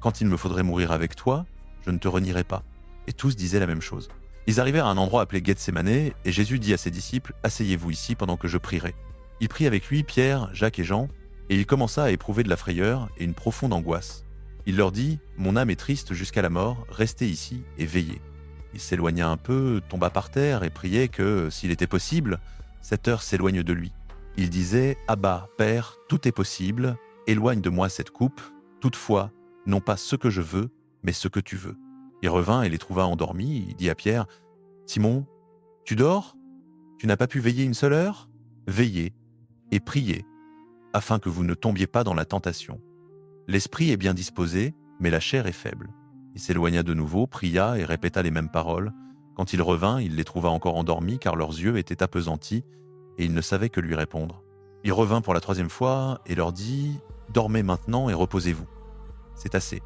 Quand il me faudrait mourir avec toi, je ne te renierai pas. » Et tous disaient la même chose. Ils arrivèrent à un endroit appelé Gethsémane, et Jésus dit à ses disciples « Asseyez-vous ici pendant que je prierai. » Il prit avec lui Pierre, Jacques et Jean, et il commença à éprouver de la frayeur et une profonde angoisse. Il leur dit « Mon âme est triste jusqu'à la mort, restez ici et veillez. » Il s'éloigna un peu, tomba par terre et priait que, s'il était possible, cette heure s'éloigne de lui. Il disait « Abba, Père, tout est possible, éloigne de moi cette coupe, toutefois, non pas ce que je veux, mais ce que tu veux. » Il revint et les trouva endormis. Il dit à Pierre « Simon, tu dors? Tu n'as pas pu veiller une seule heure? Veillez et priez, afin que vous ne tombiez pas dans la tentation. L'esprit est bien disposé, mais la chair est faible. » Il s'éloigna de nouveau, pria et répéta les mêmes paroles. Quand il revint, il les trouva encore endormis, car leurs yeux étaient appesantis, et ils ne savaient que lui répondre. Il revint pour la 3e fois et leur dit « Dormez maintenant et reposez-vous. C'est assez.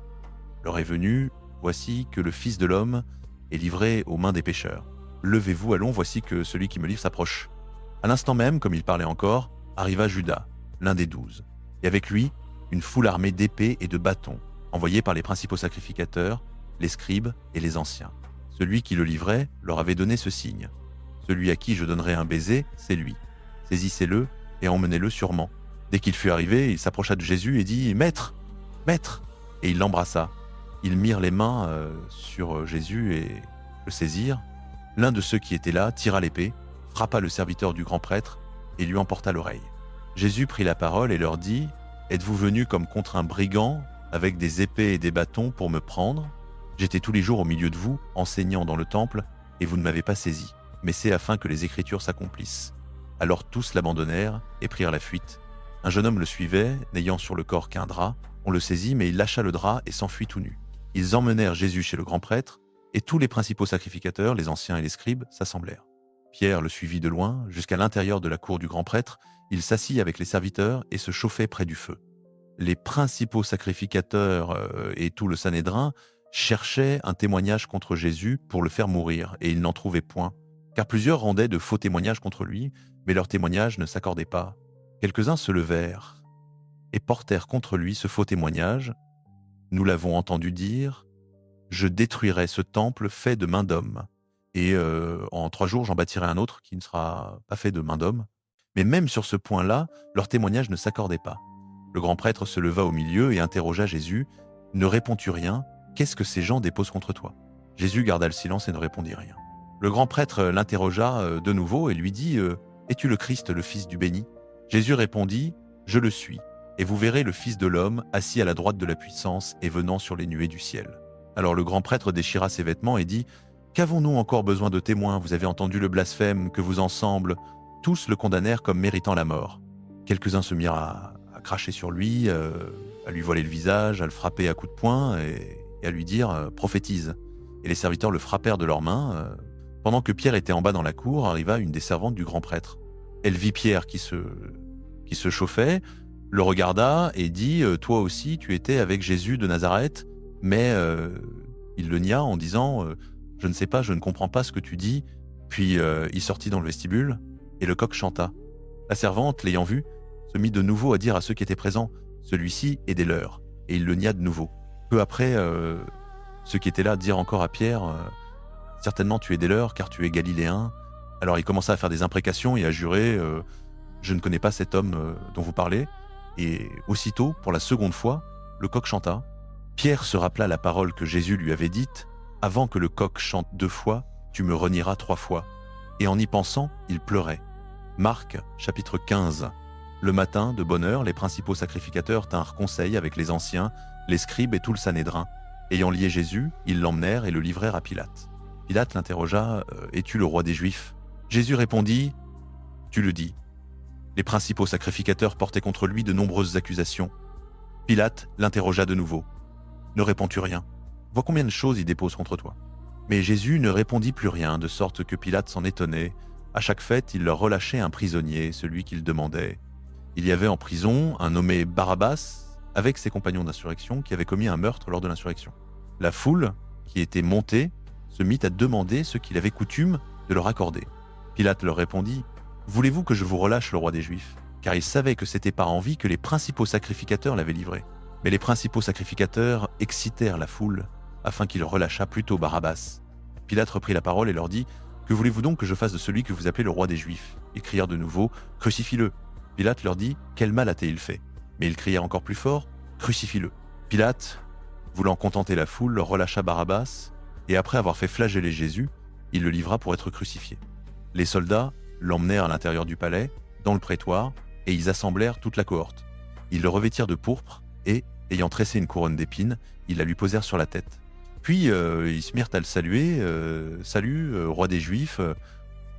L'heure est venue. Voici que le Fils de l'homme est livré aux mains des pécheurs. Levez-vous, allons, voici que celui qui me livre s'approche. » À l'instant même, comme il parlait encore, arriva Judas, l'un des 12, et avec lui, une foule armée d'épées et de bâtons, envoyés par les principaux sacrificateurs, les scribes et les anciens. Celui qui le livrait leur avait donné ce signe. « Celui à qui je donnerai un baiser, c'est lui. Saisissez-le et emmenez-le sûrement. » Dès qu'il fut arrivé, il s'approcha de Jésus et dit « Maître, Maître !» Et il l'embrassa. Ils mirent les mains sur Jésus et le saisirent. L'un de ceux qui étaient là tira l'épée, frappa le serviteur du grand prêtre et lui emporta l'oreille. Jésus prit la parole et leur dit « Êtes-vous venus comme contre un brigand, avec des épées et des bâtons pour me prendre? J'étais tous les jours au milieu de vous, enseignant dans le temple, et vous ne m'avez pas saisi. Mais c'est afin que les Écritures s'accomplissent. » Alors tous l'abandonnèrent et prirent la fuite. Un jeune homme le suivait, n'ayant sur le corps qu'un drap. On le saisit, mais il lâcha le drap et s'enfuit tout nu. Ils emmenèrent Jésus chez le grand prêtre, et tous les principaux sacrificateurs, les anciens et les scribes, s'assemblèrent. Pierre le suivit de loin, jusqu'à l'intérieur de la cour du grand prêtre. Il s'assit avec les serviteurs et se chauffait près du feu. les principaux sacrificateurs et tout le Sanhédrin cherchaient un témoignage contre Jésus pour le faire mourir, et ils n'en trouvaient point, car plusieurs rendaient de faux témoignages contre lui, mais leurs témoignages ne s'accordaient pas. Quelques-uns se levèrent et portèrent contre lui ce faux témoignage. Nous l'avons entendu dire, « Je détruirai ce temple fait de main d'homme, et en 3 jours j'en bâtirai un autre qui ne sera pas fait de main d'homme. » Mais même sur ce point-là, leurs témoignages ne s'accordaient pas. Le grand prêtre se leva au milieu et interrogea Jésus. « Ne réponds-tu rien? Qu'est-ce que ces gens déposent contre toi ?» Jésus garda le silence et ne répondit rien. Le grand prêtre l'interrogea de nouveau et lui dit « Es-tu le Christ, le Fils du béni ?» Jésus répondit « Je le suis, et vous verrez le Fils de l'homme assis à la droite de la puissance et venant sur les nuées du ciel. » Alors le grand prêtre déchira ses vêtements et dit « Qu'avons-nous encore besoin de témoins? Vous avez entendu le blasphème, que vous ensemble tous le condamnèrent comme méritant la mort. » Quelques-uns se mirent à cracher sur lui, à lui voiler le visage, à le frapper à coups de poing et à lui dire « Prophétise !» Et les serviteurs le frappèrent de leurs mains. Pendant que Pierre était en bas dans la cour, arriva une des servantes du grand prêtre. Elle vit Pierre qui se chauffait, le regarda et dit « Toi aussi, tu étais avec Jésus de Nazareth ?» Mais il le nia en disant « Je ne sais pas, je ne comprends pas ce que tu dis. » Puis il sortit dans le vestibule et le coq chanta. La servante, l'ayant vu, se mit de nouveau à dire à ceux qui étaient présents « Celui-ci est des leurs », et il le nia de nouveau. Peu après, ceux qui étaient là dirent encore à Pierre « Certainement tu es des leurs, car tu es galiléen. » Alors il commença à faire des imprécations et à jurer « Je ne connais pas cet homme dont vous parlez. » Et aussitôt, pour la seconde fois, le coq chanta. Pierre se rappela la parole que Jésus lui avait dite « Avant que le coq chante 2 fois, tu me renieras 3 fois. » Et en y pensant, il pleurait. Marc, chapitre 15. Le matin, de bonne heure, les principaux sacrificateurs tinrent conseil avec les anciens, les scribes et tout le Sanhédrin. Ayant lié Jésus, ils l'emmenèrent et le livrèrent à Pilate. Pilate l'interrogea « Es-tu le roi des Juifs ?» Jésus répondit « Tu le dis. » Les principaux sacrificateurs portaient contre lui de nombreuses accusations. Pilate l'interrogea de nouveau. « Ne réponds-tu rien? Vois combien de choses il dépose contre toi. » Mais Jésus ne répondit plus rien, de sorte que Pilate s'en étonnait. À chaque fête, il leur relâchait un prisonnier, celui qu'il demandait. Il y avait en prison un nommé Barabbas, avec ses compagnons d'insurrection, qui avaient commis un meurtre lors de l'insurrection. La foule, qui était montée, se mit à demander ce qu'il avait coutume de leur accorder. Pilate leur répondit « Voulez-vous que je vous relâche le roi des Juifs ?» Car il savait que c'était par envie que les principaux sacrificateurs l'avaient livré. Mais les principaux sacrificateurs excitèrent la foule, afin qu'il relâchât plutôt Barabbas. Pilate reprit la parole et leur dit « Que voulez-vous donc que je fasse de celui que vous appelez le roi des Juifs ?» Ils crièrent de nouveau « Crucifie-le !» Pilate leur dit « Quel mal a-t-il fait ?» Mais ils crièrent encore plus fort « Crucifie-le !» Pilate, voulant contenter la foule, leur relâcha Barabbas, et après avoir fait flageller Jésus, il le livra pour être crucifié. Les soldats l'emmenèrent à l'intérieur du palais, dans le prétoire, et ils assemblèrent toute la cohorte. Ils le revêtirent de pourpre, et, ayant tressé une couronne d'épines, ils la lui posèrent sur la tête. Puis ils se mirent à le saluer, « Salut, roi des Juifs !»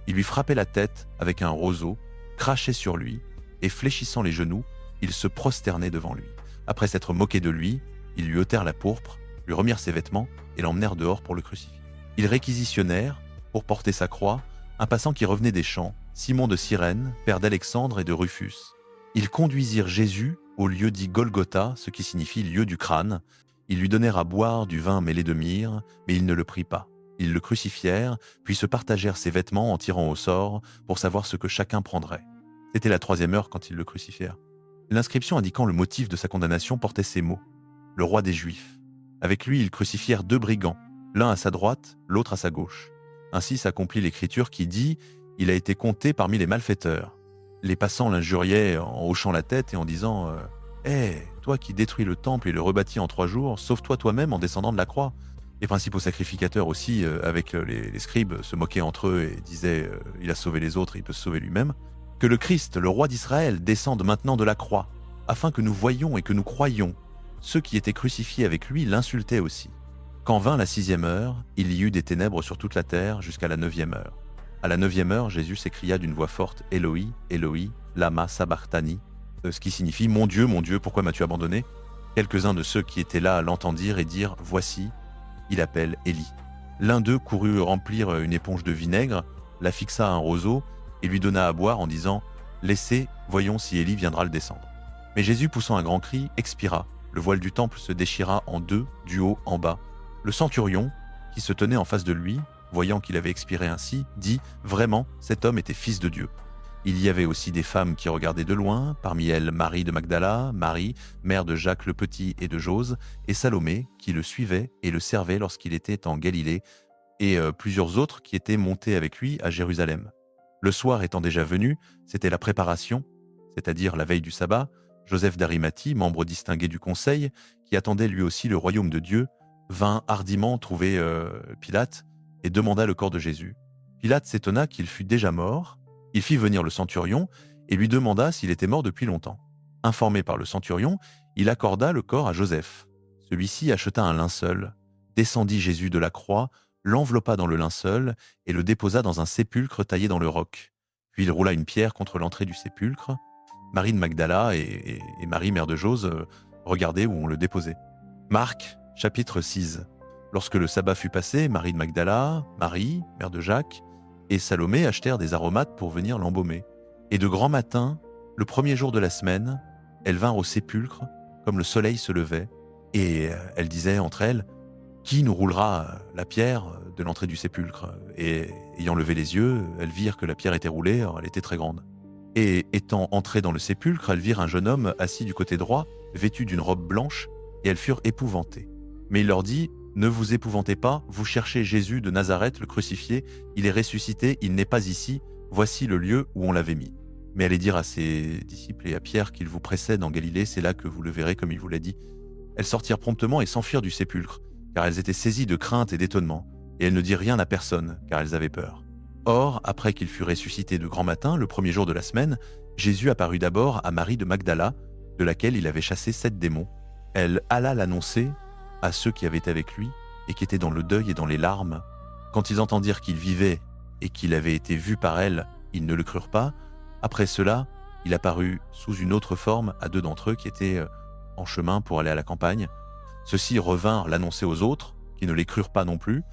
Ils lui frappaient la tête avec un roseau, crachaient sur lui, et fléchissant les genoux, ils se prosternaient devant lui. Après s'être moqués de lui, ils lui ôtèrent la pourpre, lui remirent ses vêtements et l'emmenèrent dehors pour le crucifier. Ils réquisitionnèrent, pour porter sa croix, un passant qui revenait des champs, Simon de Cyrène, père d'Alexandre et de Rufus. Ils conduisirent Jésus au lieu dit Golgotha, ce qui signifie lieu du crâne. Ils lui donnèrent à boire du vin mêlé de myrrhe, mais il ne le prit pas. Ils le crucifièrent, puis se partagèrent ses vêtements en tirant au sort pour savoir ce que chacun prendrait. C'était la 3e heure quand ils le crucifièrent. L'inscription indiquant le motif de sa condamnation portait ces mots « Le roi des Juifs ». Avec lui, ils crucifièrent 2 brigands, l'un à sa droite, l'autre à sa gauche. Ainsi s'accomplit l'écriture qui dit « Il a été compté parmi les malfaiteurs ». Les passants l'injuriaient en hochant la tête et en disant « Hé, toi qui détruis le temple et le rebâtis en 3 jours, sauve-toi toi-même en descendant de la croix ». Les principaux sacrificateurs aussi, avec les scribes, se moquaient entre eux et disaient « Il a sauvé les autres, il peut se sauver lui-même ». Que le Christ, le roi d'Israël, descende maintenant de la croix, afin que nous voyions et que nous croyions. Ceux qui étaient crucifiés avec lui l'insultaient aussi. Quand vint la 6e heure, il y eut des ténèbres sur toute la terre jusqu'à la 9e heure. À la 9e heure, Jésus s'écria d'une voix forte « Éloi, Éloi, lama sabachthani », ce qui signifie « Mon Dieu, pourquoi m'as-tu abandonné ?» Quelques-uns de ceux qui étaient là l'entendirent et dirent « Voici, il appelle Élie ». L'un d'eux courut remplir une éponge de vinaigre, la fixa à un roseau et lui donna à boire en disant « Laissez, voyons si Élie viendra le descendre ». Mais Jésus, poussant un grand cri, expira. Le voile du temple se déchira en deux, du haut en bas. Le centurion, qui se tenait en face de lui, voyant qu'il avait expiré ainsi, dit « Vraiment, cet homme était fils de Dieu ». Il y avait aussi des femmes qui regardaient de loin, parmi elles Marie de Magdala, Marie, mère de Jacques le Petit et de Jose, et Salomé, qui le suivait et le servait lorsqu'il était en Galilée, et plusieurs autres qui étaient montés avec lui à Jérusalem. Le soir étant déjà venu, c'était la préparation, c'est-à-dire la veille du sabbat. Joseph d'Arimathie, membre distingué du conseil, qui attendait lui aussi le royaume de Dieu, vint hardiment trouver Pilate et demanda le corps de Jésus. Pilate s'étonna qu'il fût déjà mort. Il fit venir le centurion et lui demanda s'il était mort depuis longtemps. Informé par le centurion, il accorda le corps à Joseph. Celui-ci acheta un linceul, descendit Jésus de la croix, l'enveloppa dans le linceul et le déposa dans un sépulcre taillé dans le roc. Puis il roula une pierre contre l'entrée du sépulcre. Marie de Magdala et Marie, mère de Jose, regardaient où on le déposait. Marc, chapitre 6. Lorsque le sabbat fut passé, Marie de Magdala, Marie, mère de Jacques, et Salomé achetèrent des aromates pour venir l'embaumer. Et de grand matin, le premier jour de la semaine, elles vinrent au sépulcre, comme le soleil se levait, et elles disaient entre elles « Qui nous roulera la pierre de l'entrée du sépulcre ?» Et ayant levé les yeux, elles virent que la pierre était roulée, elle était très grande. Et étant entrées dans le sépulcre, elles virent un jeune homme assis du côté droit, vêtu d'une robe blanche, et elles furent épouvantées. Mais il leur dit « Ne vous épouvantez pas, vous cherchez Jésus de Nazareth, le crucifié, il est ressuscité, il n'est pas ici, voici le lieu où on l'avait mis. » Mais allez dire à ses disciples et à Pierre qu'il vous précède en Galilée, c'est là que vous le verrez comme il vous l'a dit. Elles sortirent promptement et s'enfuirent du sépulcre, car elles étaient saisies de crainte et d'étonnement, et elles ne dirent rien à personne, car elles avaient peur. Or, après qu'il fut ressuscité de grand matin, le premier jour de la semaine, Jésus apparut d'abord à Marie de Magdala, de laquelle il avait chassé 7 démons. Elle alla l'annoncer à ceux qui avaient été avec lui et qui étaient dans le deuil et dans les larmes. Quand ils entendirent qu'il vivait et qu'il avait été vu par elle, ils ne le crurent pas. Après cela, il apparut sous une autre forme à 2 d'entre eux qui étaient en chemin pour aller à la campagne. Ceux-ci revinrent l'annoncer aux autres, qui ne les crurent pas non plus.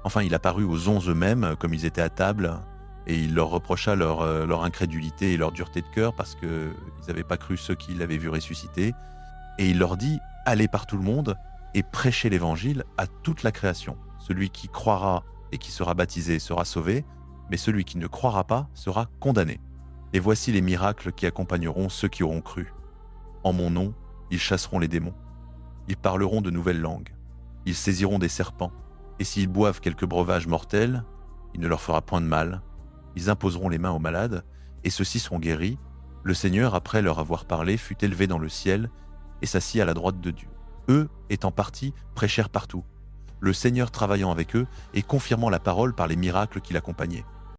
Enfin, il apparut aux 11 eux-mêmes, comme ils étaient à table, et il leur reprocha leur incrédulité et leur dureté de cœur parce qu'ils n'avaient pas cru ceux qui l'avaient vu ressusciter. Et il leur dit « Allez par tout le monde et prêchez l'évangile à toute la création. Celui qui croira et qui sera baptisé sera sauvé, mais celui qui ne croira pas sera condamné. Et voici les miracles qui accompagneront ceux qui auront cru. En mon nom, ils chasseront les démons. Ils parleront de nouvelles langues. Ils saisiront des serpents. Et s'ils boivent quelques breuvages mortels, il ne leur fera point de mal. Ils imposeront les mains aux malades, et ceux-ci seront guéris. Le Seigneur, après leur avoir parlé, fut élevé dans le ciel et s'assit à la droite de Dieu. Eux, étant partis, prêchèrent partout, le Seigneur travaillant avec eux et confirmant la parole par les miracles qui l'accompagnaient.